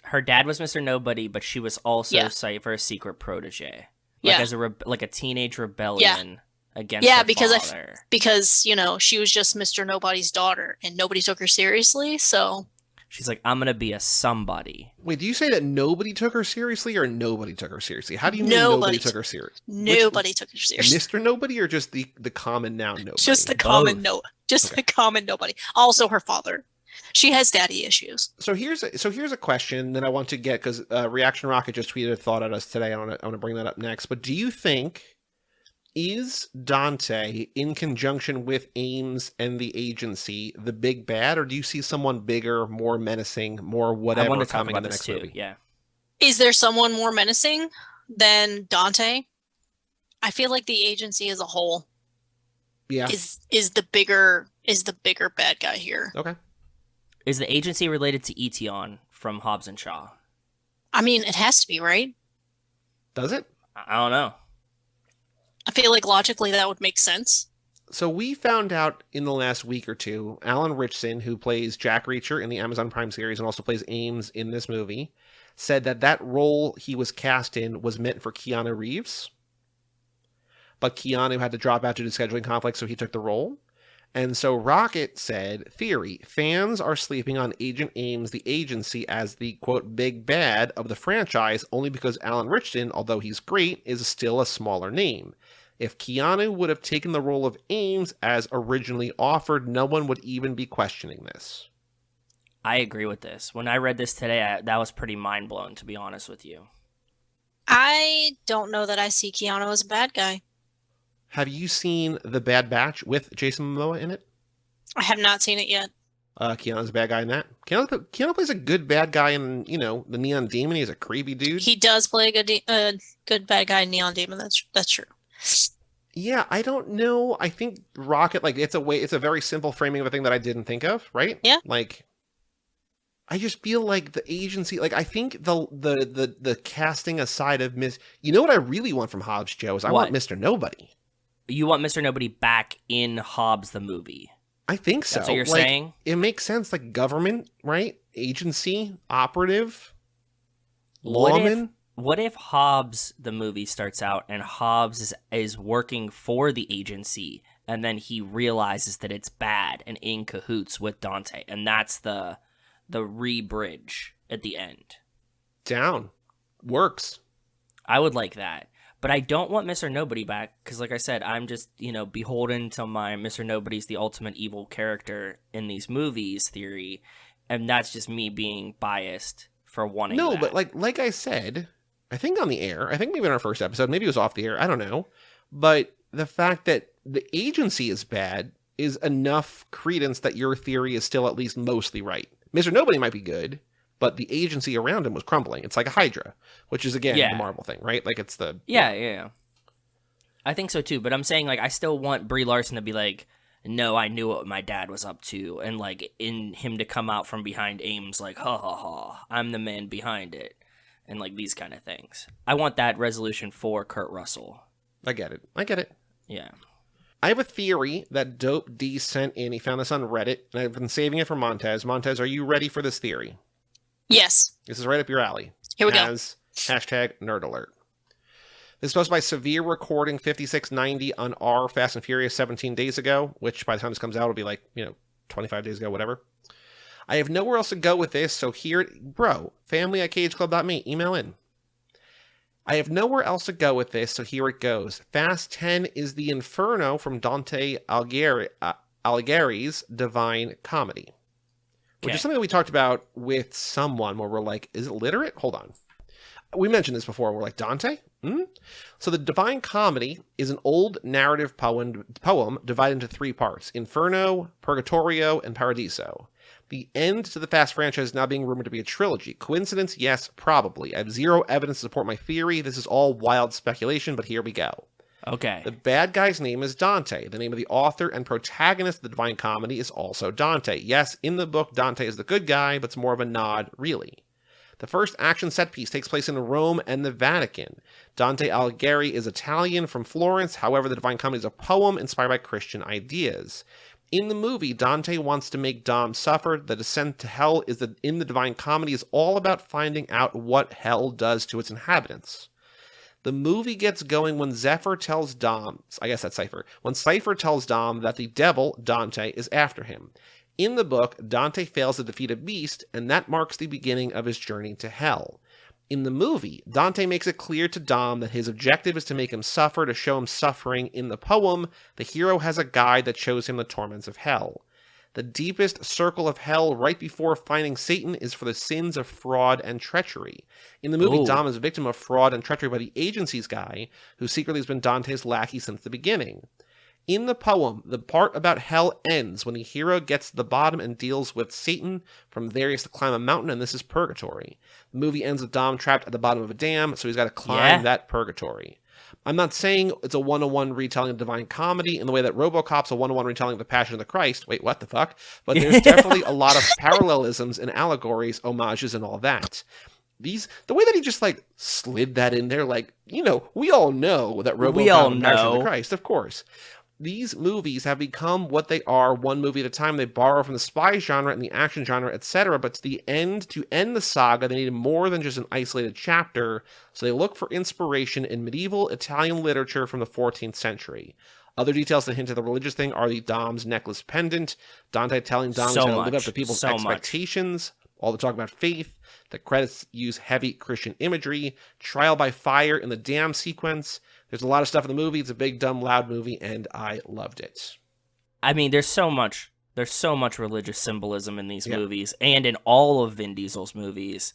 Her dad was Mr. Nobody, but she was also Yeah. Cypher's secret protege. Yeah. As a teenage rebellion against Yeah, her because father. because she was just Mr. Nobody's daughter and nobody took her seriously, so She's like, I'm gonna be a somebody. Wait, do you say that nobody took her seriously or nobody took her seriously? How do you mean nobody took her seriously? Nobody took her seriously. Mr. Nobody or just the common noun nobody? Just the common the common nobody. Also her father. She has daddy issues. So here's a question that I want to get, because Reaction Rocket just tweeted a thought at us today. I want to bring that up next. But do you think, is Dante in conjunction with Ames and the agency the big bad, or do you see someone bigger, more menacing, more whatever I want to talk coming about in the this next too. movie? Yeah. Is there someone more menacing than Dante? I feel like the agency as a whole is the bigger bad guy here. Okay. Is the agency related to Etion from Hobbs and Shaw? I mean, it has to be, right? Does it? I don't know. I feel like logically that would make sense. So we found out in the last week or two, Alan Ritchson, who plays Jack Reacher in the Amazon Prime series and also plays Ames in this movie, said that role he was cast in was meant for Keanu Reeves. But Keanu had to drop out due to scheduling conflicts, so he took the role. And so Rocket said, theory, fans are sleeping on Agent Ames, the agency, as the, quote, big bad of the franchise, only because Alan Ritchson, although he's great, is still a smaller name. If Keanu would have taken the role of Ames as originally offered, no one would even be questioning this. I agree with this. When I read this today, that was pretty mind-blown, to be honest with you. I don't know that I see Keanu as a bad guy. Have you seen The Bad Batch with Jason Momoa in it? I have not seen it yet. Keanu's a bad guy in that. Keanu plays a good bad guy in, the Neon Demon. He's a creepy dude. He does play a good bad guy in Neon Demon. That's true. Yeah, I don't know. I think Rocket, it's a very simple framing of a thing that I didn't think of, right? Yeah. I just feel like the agency, I think the casting aside of you know what I really want from Hobbs, Joe, is I want Mr. Nobody. You want Mr. Nobody back in Hobbs the movie? I think so. That's what you're saying? It makes sense, government, right? Agency, operative, lawman. What if Hobbs the movie starts out and Hobbs is working for the agency, and then he realizes that it's bad and in cahoots with Dante, and that's the re-bridge at the end? Down. Works. I would like that. But I don't want Mr. Nobody back, because like I said, I'm just, beholden to my Mr. Nobody's the ultimate evil character in these movies theory, and that's just me being biased for wanting that. But like I said, I think on the air, I think maybe in our first episode, maybe it was off the air, I don't know, but the fact that the agency is bad is enough credence that your theory is still at least mostly right. Mr. Nobody might be good, but the agency around him was crumbling. It's like a Hydra, which is, again, the Marvel thing, right? It's the... Yeah. I think so, too. But I'm saying, I still want Brie Larson to be like, no, I knew what my dad was up to. And, in him to come out from behind Ames, ha, ha, ha, I'm the man behind it. And, these kind of things. I want that resolution for Kurt Russell. I get it. Yeah. I have a theory that Dope D sent in. He found this on Reddit, and I've been saving it for Montez. Montez, are you ready for this theory? Yes. This is right up your alley. Here we go. Hashtag nerd alert. This is posted by Severe Recording 5690 on R Fast and Furious 17 days ago, which by the time this comes out will be 25 days ago, whatever. I have nowhere else to go with this, so here, family@cageclub.me, email in. I have nowhere else to go with this, so here it goes. Fast 10 is the Inferno from Dante Alighieri. Alighieri's Divine Comedy, which is something that we talked about with someone where we're like, is it literate? Hold on. We mentioned this before. We're like, Dante? So the Divine Comedy is an old narrative poem divided into 3 parts: Inferno, Purgatorio, and Paradiso. The end to the Fast franchise is now being rumored to be a trilogy. Coincidence? Yes, probably. I have zero evidence to support my theory. This is all wild speculation, but here we go. Okay. The bad guy's name is Dante. The name of the author and protagonist of the Divine Comedy is also Dante. Yes, in the book, Dante is the good guy, but it's more of a nod, really. The first action set piece takes place in Rome and the Vatican. Dante Alighieri is Italian from Florence. However, the Divine Comedy is a poem inspired by Christian ideas. In the movie, Dante wants to make Dom suffer. The descent to hell in the Divine Comedy is all about finding out what hell does to its inhabitants. The movie gets going when Zephyr tells Dom, I guess that's Cypher, when Cypher tells Dom that the devil, Dante, is after him. In the book, Dante fails to defeat a beast, and that marks the beginning of his journey to hell. In the movie, Dante makes it clear to Dom that his objective is to make him suffer, to show him suffering. In the poem, the hero has a guide that shows him the torments of hell. The deepest circle of hell right before finding Satan is for the sins of fraud and treachery. In the movie, Dom is a victim of fraud and treachery by the agency's guy, who secretly has been Dante's lackey since the beginning. In the poem, the part about hell ends when the hero gets to the bottom and deals with Satan. From there, he has to climb a mountain, and this is purgatory. The movie ends with Dom trapped at the bottom of a dam, so he's got to climb that purgatory. I'm not saying it's a one-on-one retelling of Divine Comedy in the way that RoboCop's a one-on-one retelling of The Passion of the Christ. Wait, what the fuck? But there's definitely a lot of parallelisms and allegories, homages, and all that. The way that he just slid that in there, we all know that RoboCop and Passion of the Christ, of course. These movies have become what they are, one movie at a time. They borrow from the spy genre and the action genre, etc. But to end the saga, they needed more than just an isolated chapter, so they look for inspiration in medieval Italian literature from the 14th century. Other details that hint at the religious thing are the Dom's necklace pendant, Dante telling Dom he's going to live up to people's expectations, all the talk about faith. The credits use heavy Christian imagery, trial by fire in the dam sequence. There's a lot of stuff in the movie. It's a big, dumb, loud movie, and I loved it. I mean, there's so much religious symbolism in these movies, and in all of Vin Diesel's movies.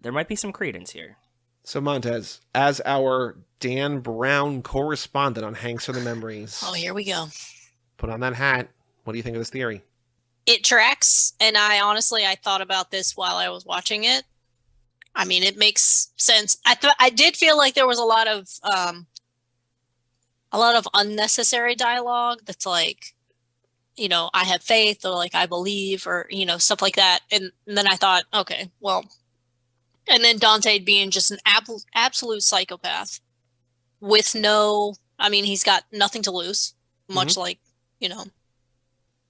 There might be some credence here. So, Montez, as our Dan Brown correspondent on Hanks for the Memories. Oh, here we go. Put on that hat. What do you think of this theory? It tracks, and I thought about this while I was watching it. I mean, it makes sense. I did feel like there was a lot of unnecessary dialogue that's like, I have faith, or I believe, or stuff like that. And then I thought, okay, well, and then Dante being just an absolute psychopath with he's got nothing to lose, much like,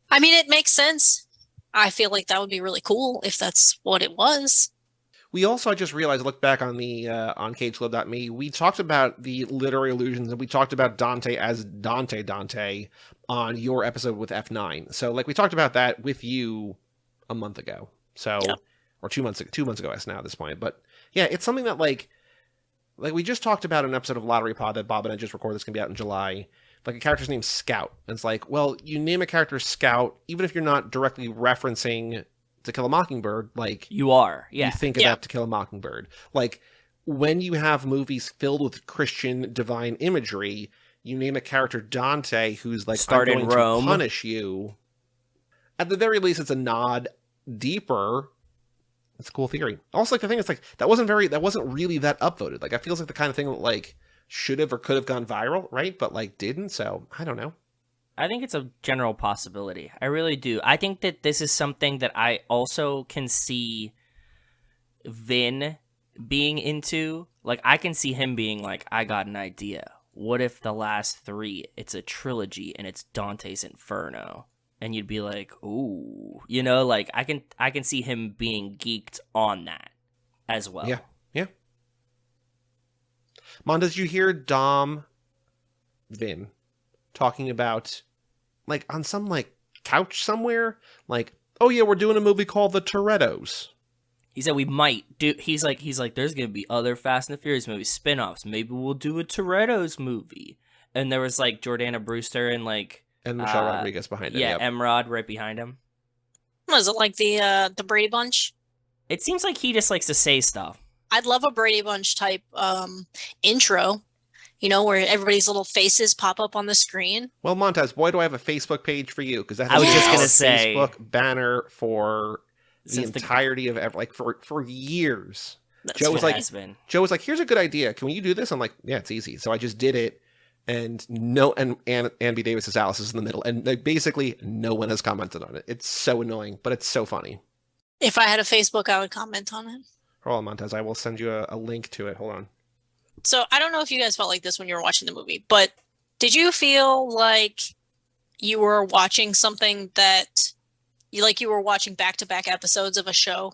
I mean, it makes sense. I feel like that would be really cool if that's what it was. We also, I just realized, I looked back on the on CageClub.me, we talked about the literary illusions, and we talked about Dante as Dante on your episode with F9. So, we talked about that with you a month ago. So, or 2 months ago, as now at this point. But yeah, it's something that we just talked about in an episode of Lottery Pod that Bob and I just recorded. That's gonna be out in July. A character's named Scout. And it's well, you name a character Scout, even if you're not directly referencing To Kill a Mockingbird, you are, you think about To Kill a Mockingbird. When you have movies filled with Christian divine imagery, you name a character Dante, who's Start I'm going in Rome. to punish you. At the very least, it's a nod deeper. It's a cool theory. Also, the thing is, that wasn't really that upvoted. It feels like the kind of thing that should have or could have gone viral, right? But didn't. So I don't know. I think it's a general possibility. I really do. I think that this is something that I also can see Vin being into. I can see him being I got an idea. What if the last 3, it's a trilogy and it's Dante's Inferno? And you'd be like, ooh. I can see him being geeked on that as well. Yeah. Montez, did you hear Dom Vin talking about on some couch somewhere oh yeah, we're doing a movie called The Torettos? He said we might do. He's like there's gonna be other Fast and the Furious movies, spin-offs. Maybe we'll do a Torettos movie. And there was Jordana Brewster and And Michelle Rodriguez behind it. Yeah, Yep. Emrod right behind him. Was it like the Brady Bunch? It seems like he just likes to say stuff. I'd love a Brady Bunch type intro, where everybody's little faces pop up on the screen. Well, Montez, boy, do I have a Facebook page for you, because that I was has just been gonna our say, Facebook banner for the since entirety of ever, like for years. That's Joe was funny. been. Joe was like, "Here's a good idea. Can you do this?" I'm like, "Yeah, it's easy." So I just did it, and Ann B. Davis's Alice is in the middle, and like, basically no one has commented on it. It's so annoying, but it's so funny. If I had a Facebook, I would comment on it. Hold on, Montez. I will send you a link to it. Hold on. So I don't know if you guys felt like this when you were watching the movie, but did you feel like you were watching something that you were watching back-to-back episodes of a show?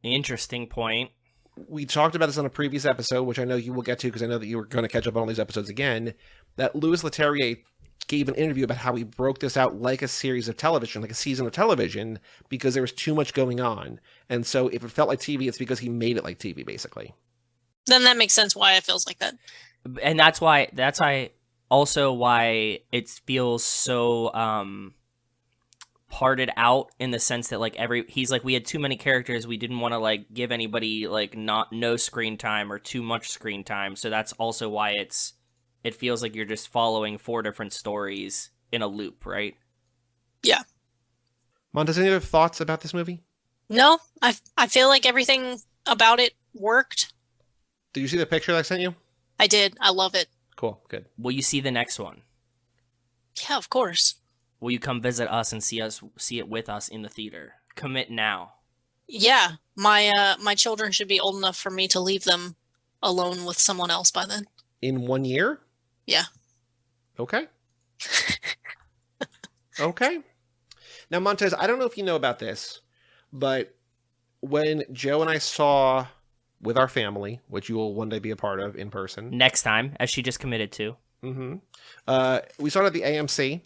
Interesting point. We talked about this on a previous episode, which I know you will get to because I know that you were going to catch up on all these episodes again, that Louis Leterrier gave an interview about how he broke this out like a series of television, like a season of television, because there was too much going on. And so if it felt like TV, it's because he made it like TV, basically. Then that makes sense why it feels like that. And that's why also why it feels so parted out, in the sense that like he's like, we had too many characters, we didn't want to like give anybody like no screen time or too much screen time, so that's also why it feels like you're just following 4 different stories in a loop, right? Yeah. Montez, any other thoughts about this movie? No, I feel like everything about it worked. Did you see the picture that I sent you? I did. I love it. Cool, good. Will you see the next one? Yeah, of course. Will you come visit us and see it with us in the theater? Commit now. Yeah, my children should be old enough for me to leave them alone with someone else by then. In 1 year? Yeah. Okay. Okay. Now, Montez, I don't know if you know about this, but when Joe and I saw with our family, which you will one day be a part of in person. Next time, as she just committed to. Mm-hmm. We saw it at the AMC.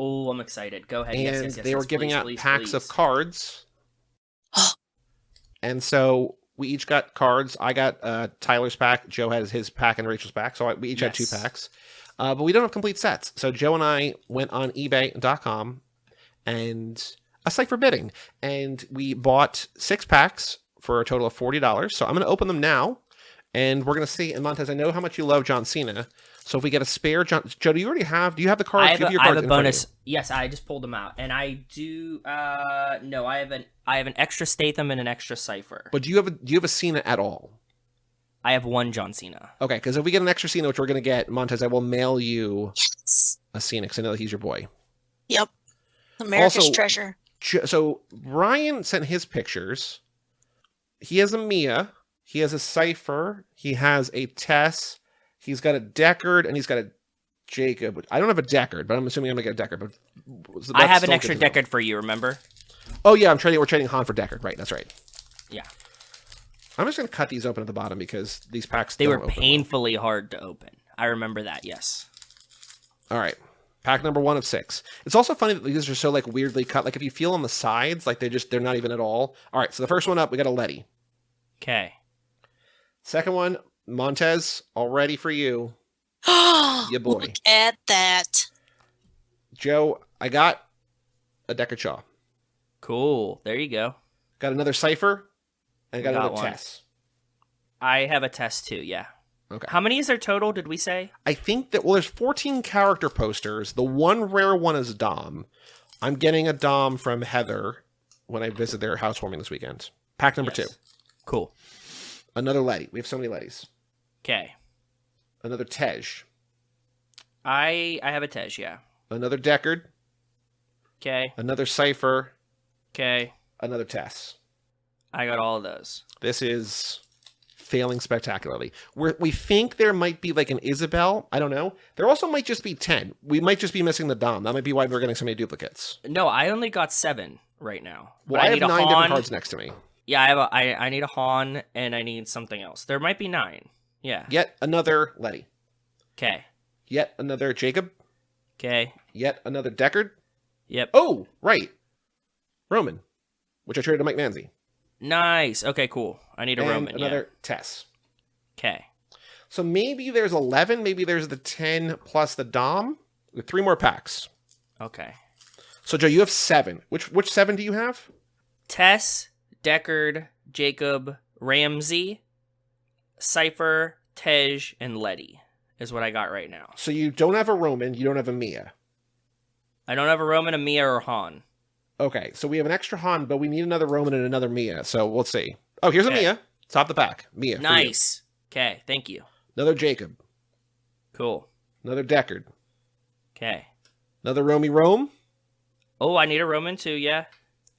Oh, I'm excited. Go ahead. And Yes, they were giving out packs please. of cards. And so we each got cards. I got Tyler's pack. Joe had his pack and Rachel's pack. So we each had 2 packs. But we don't have complete sets. So Joe and I went on eBay.com and a site for bidding. And we bought 6 packs for a total of $40. So I'm going to open them now. And we're going to see. And Montez, I know how much you love John Cena. So if we get a spare Joe, do you already have? Do you have the cards? I have a bonus. Yes, I just pulled them out, and I do. No, I have an extra Statham and an extra Cypher. But do you have a Cena at all? I have 1 John Cena. Okay, because if we get an extra Cena, which we're going to get, Montez, I will mail you Yes. a Cena because I know that he's your boy. Yep. America's Also, treasure. So Ryan sent his pictures. He has a Mia. He has a Cypher. He has a Tess. He's got a Deckard, and he's got a Jacob. I don't have a Deckard, but I'm assuming I'm going to get a Deckard. But I have an extra Deckard for you, remember? Oh, yeah, we're trading Han for Deckard. Right, that's right. Yeah. I'm just going to cut these open at the bottom because these packs They don't were open painfully hard to open. I remember that, yes. All right. Pack number 1 of 6. It's also funny that these are so like weirdly cut. Like if you feel on the sides, like they're not even at all. All right, so the first one up, we got a Letty. Okay. Second one, Montez, all ready for you. Yeah, boy. Look at that. Joe, I got a Deckard Shaw. Cool. There you go. Got another Cypher, and got another one. Tess. I have a Tess too, yeah. Okay. How many is there total, did we say? I think that, there's 14 character posters. The one rare one is Dom. I'm getting a Dom from Heather when I visit their housewarming this weekend. Pack number 2. Cool. Another Letty. We have so many Lettys. Okay. Another Tej. I have a Tej, yeah. Another Deckard. Okay. Another Cypher. Okay. Another Tess. I got all of those. This is failing spectacularly. We think there might be like an Isabel. I don't know. There also might just be 10. We might just be missing the Dom. That might be why we're getting so many duplicates. No, I only got 7 right now. Well, I have 9 different cards next to me. Yeah, I need a Han, and I need something else. There might be 9. Yeah. Yet another Letty. Okay. Yet another Jacob. Okay. Yet another Deckard. Yep. Oh, right. Roman, which I traded to Mike Manzi. Nice. Okay, cool. I need a and Roman, another Tess. Okay. So maybe there's 11. Maybe there's the 10 plus the Dom. With 3 more packs. Okay. So, Joe, you have 7. Which 7 do you have? Tess, Deckard, Jacob, Ramsey, Cypher, Tej, and Letty is what I got right now. So you don't have a Roman, you don't have a Mia. I don't have a Roman, a Mia, or Han. Okay, so we have an extra Han, but we need another Roman and another Mia. So let's see. Oh, here's a Mia. Top the pack. Mia. Nice. Okay, thank you. Another Jacob. Cool. Another Deckard. Okay. Another Romy Rome. Oh, I need a Roman too, yeah.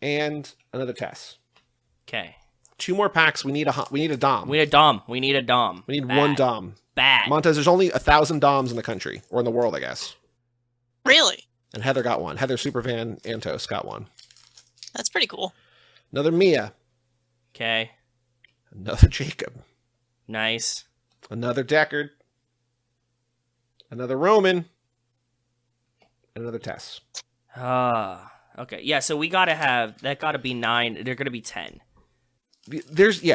And another Tess. Okay. 2 more packs. We need a Dom. We need a Dom. We need a Dom. We need Bad. 1 Dom. Bad. Montez, there's only 1,000 Doms in the country, or in the world, I guess. Really? And Heather got one. Heather Superfan Antos got one. That's pretty cool. Another Mia. Okay. Another Jacob. Nice. Another Deckard. Another Roman. Another Tess. Okay. Yeah, so we gotta have, that gotta be 9. They're gonna be 10.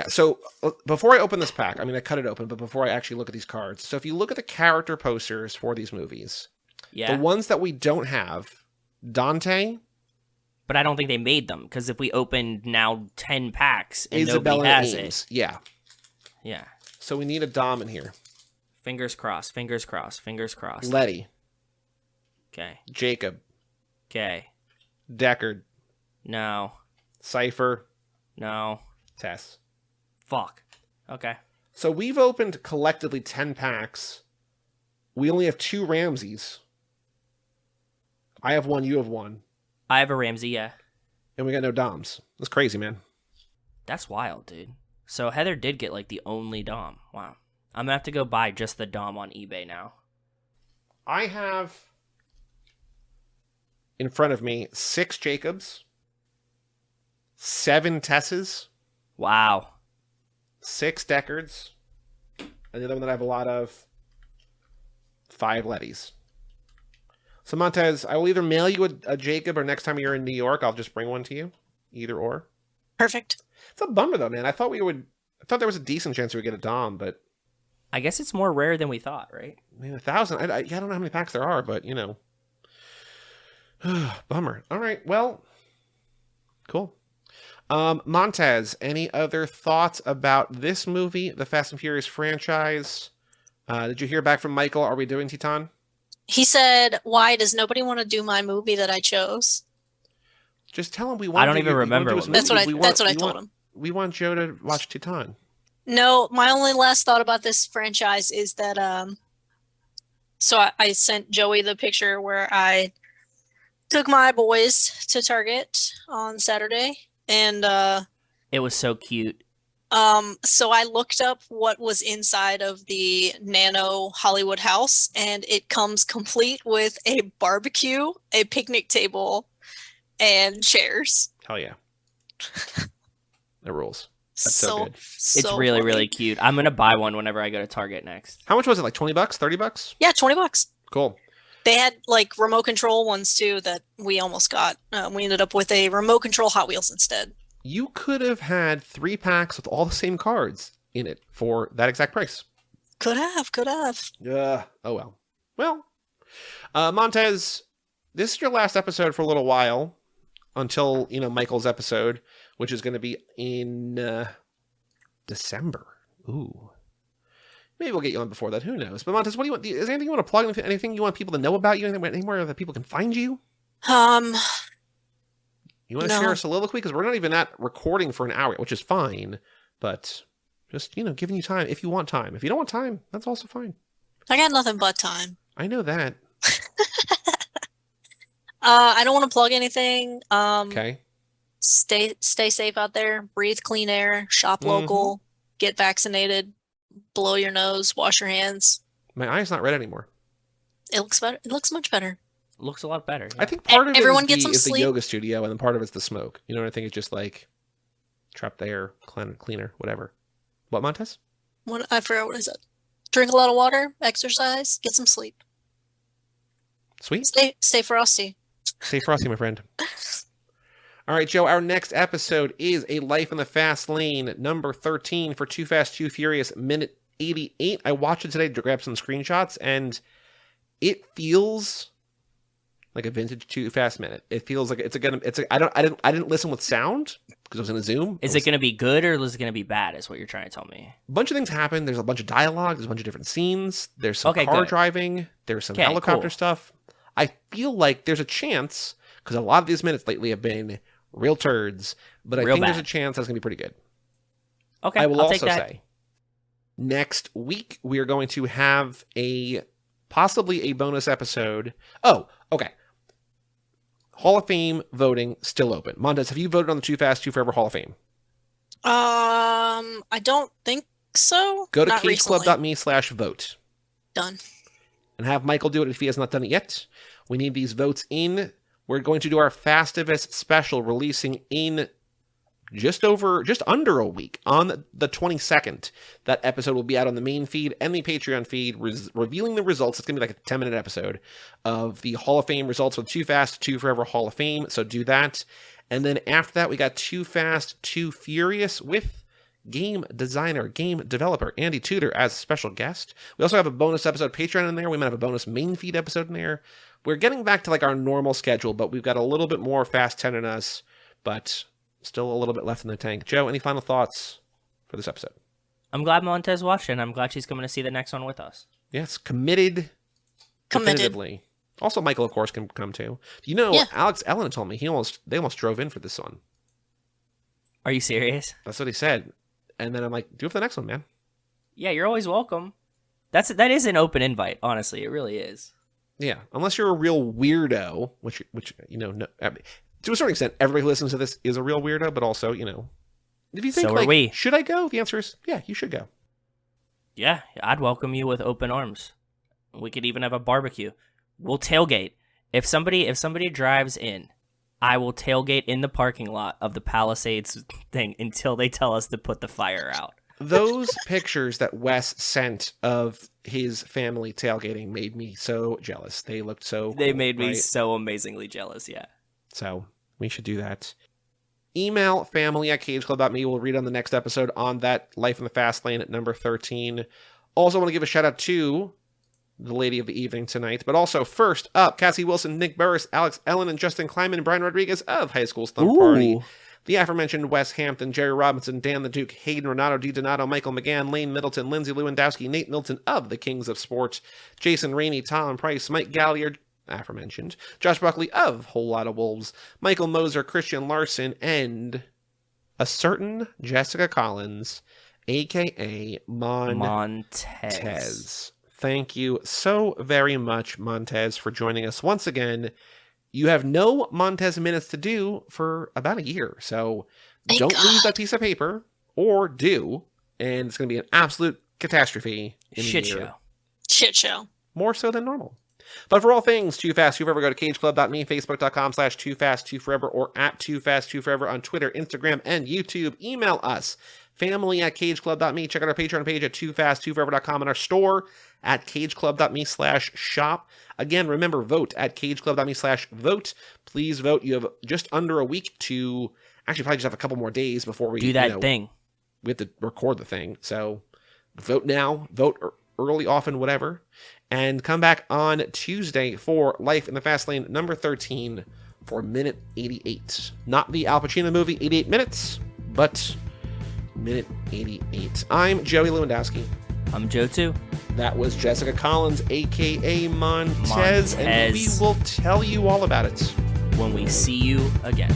So before I open this pack, I mean, I cut it open, but before I actually look at these cards. So if you look at the character posters for these movies, Yeah. the ones that we don't have, Dante, But I don't think they made them, because if we opened now 10 packs and Isabella nobody has Ames. it. Yeah. Yeah. So we need a Dom in here. Fingers crossed, fingers crossed, fingers crossed. Letty, Okay. Jacob, Okay. Deckard, No. Cypher, No. Tess. Fuck. Okay. So we've opened collectively 10 packs. We only have 2 Ramses. I have 1, you have 1. I have a Ramsey, yeah. And we got no Doms. That's crazy, man. That's wild, dude. So Heather did get, like, the only Dom. Wow. I'm gonna have to go buy just the Dom on eBay now. I have in front of me 6 Jacobs, 7 Tesses, Wow. 6 Deckards, and the other one that I have a lot of, 5 Lettys. So Montez, I will either mail you a Jacob, or next time you're in New York, I'll just bring one to you. Either or. Perfect. It's a bummer though, man. I thought there was a decent chance we would get a Dom, but I guess it's more rare than we thought, right? I mean, 1,000. I don't know how many packs there are, but you know, bummer. All right, well, cool. Montez, any other thoughts about this movie, the Fast and Furious franchise? Did you hear back from Michael? Are we doing Titan? He said, "Why does nobody want to do my movie that I chose?" Just tell him we want. I don't even remember what That's what I told him. We want Joe to watch Titan. No, my only last thought about this franchise is that so I sent Joey the picture where I took my boys to Target on Saturday, and It was so cute. so I looked up what was inside of the Nano Hollywood house, and it comes complete with a barbecue, a picnic table, and chairs. Hell yeah. That rules. That's so good. It's really, really cute. I'm going to buy one whenever I go to Target next. How much was it? Like $20? $30? Yeah, $20. Cool. They had like remote control ones too that we almost got. We ended up with a remote control Hot Wheels instead. You could have had 3 packs with all the same cards in it for that exact price. Could have. Yeah. Oh well. Well, Montez, this is your last episode for a little while until, Michael's episode, which is going to be in December. Ooh. Maybe we'll get you on before that. Who knows? But Montez, what do you want? Is there anything you want to plug? Anything you want people to know about you? Anywhere that people can find you? You want to share a soliloquy? Because we're not even at recording for an hour, which is fine. But just, giving you time if you want time. If you don't want time, that's also fine. I got nothing but time. I know that. I don't want to plug anything. Okay. Stay safe out there. Breathe clean air. Shop local. Get vaccinated. Blow your nose. Wash your hands. My eye's not red anymore. It looks better. It looks much better. Looks a lot better. Yeah. I think part of Everyone it get some is the sleep. yoga studio, and then part of it's the smoke. I think it's just like trap the air, cleaner, whatever. What, Montez? What I forgot what I said. Drink a lot of water. Exercise. Get some sleep. Sweet. Stay frosty. Stay frosty, my friend. All right, Joe, our next episode is A Life in the Fast Lane, number 13 for Too Fast, Too Furious, minute 88. I watched it today to grab some screenshots, and it feels like a vintage Too Fast minute. It feels like I didn't listen with sound because I was in a Zoom. Is it going to be good or is it going to be bad? Is what you're trying to tell me. A bunch of things happen. There's a bunch of dialogue. There's a bunch of different scenes. There's some car good. driving. There's some helicopter stuff. I feel like there's a chance, because a lot of these minutes lately have been real turds, but I think there's a chance that's going to be pretty good. Okay, I will also say, next week we are going to have possibly a bonus episode. Oh, okay. Hall of Fame voting still open. Montez, have you voted on the Too Fast, Too Forever Hall of Fame? I don't think so. Go to cageclub.me/vote. Done. And have Michael do it if he has not done it yet. We need these votes in. We're going to do our Fastivus special, releasing in just under a week on the 22nd. That episode will be out on the main feed and the Patreon feed, revealing the results. It's going to be like a 10-minute episode of the Hall of Fame results for the Too Fast, Too Forever Hall of Fame. So do that. And then after that, we got Too Fast, Too Furious with game designer, game developer Andy Tudor as a special guest. We also have a bonus episode Patreon in there. We might have a bonus main feed episode in there. We're getting back to like our normal schedule, but we've got a little bit more Fast 10 in us, but still a little bit left in the tank. Joe, any final thoughts for this episode? I'm glad Montez watched it, and I'm glad she's coming to see the next one with us. Yes, committed. Definitively. Also, Michael, of course, can come too. You know, Alex Ellen told me they almost drove in for this one. Are you serious? That's what he said. And then I'm like, do it for the next one, man. Yeah, you're always welcome. That is an open invite, honestly. It really is. Yeah, unless you're a real weirdo, which no, I mean, to a certain extent, everybody who listens to this is a real weirdo, but also, if you think, so are we. Should I go? The answer is, yeah, you should go. Yeah, I'd welcome you with open arms. We could even have a barbecue. We'll tailgate. If somebody drives in, I will tailgate in the parking lot of the Palisades thing until they tell us to put the fire out. Those pictures that Wes sent of his family tailgating made me so jealous. They looked so cool, They made me so amazingly jealous, yeah. So we should do that. Email family@cageclub.me. We'll read on the next episode on that Life in the Fast Lane at number 13. Also want to give a shout out to the lady of the evening tonight, but also first up, Cassie Wilson, Nick Burris, Alex Ellen, and Justin Kleiman, and Brian Rodriguez of High School Slumber Party. The aforementioned Wes Hampton, Jerry Robinson, Dan the Duke, Hayden Renato, D. Donato, Michael McGann, Lane Middleton, Lindsay Lewandowski, Nate Milton of the Kings of Sport, Jason Rainey, Tom Price, Mike Galliard, aforementioned, Josh Buckley of Whole Lotta Wolves, Michael Moser, Christian Larson, and a certain Jessica Collins, a.k.a. Montez. Thank you so very much, Montez, for joining us once again. You have no Montez minutes to do for about a year, so don't lose that piece of paper, or do, and it's going to be an absolute catastrophe. Shit show. More so than normal. But for all things Too Fast, Too Forever, go to cageclub.me, facebook.com/TooFastTooForever, or at TooFastTooForever on Twitter, Instagram, and YouTube. Email us, family@cageclub.me. Check out our Patreon page at TooFastTooForever.com and our store at cageclub.me/shop. Again, remember, vote at cageclub.me/vote. Please vote. You have just under a week to actually probably just have a couple more days before we do that thing. We have to record the thing. So vote now, vote early, often, whatever. And come back on Tuesday for Life in the Fast Lane number 13 for minute 88. Not the Al Pacino movie, 88 minutes, but minute 88. I'm Joey Lewandowski. I'm Joe too. That was Jessica Collins, a.k.a. Montez, and we will tell you all about it when we see you again.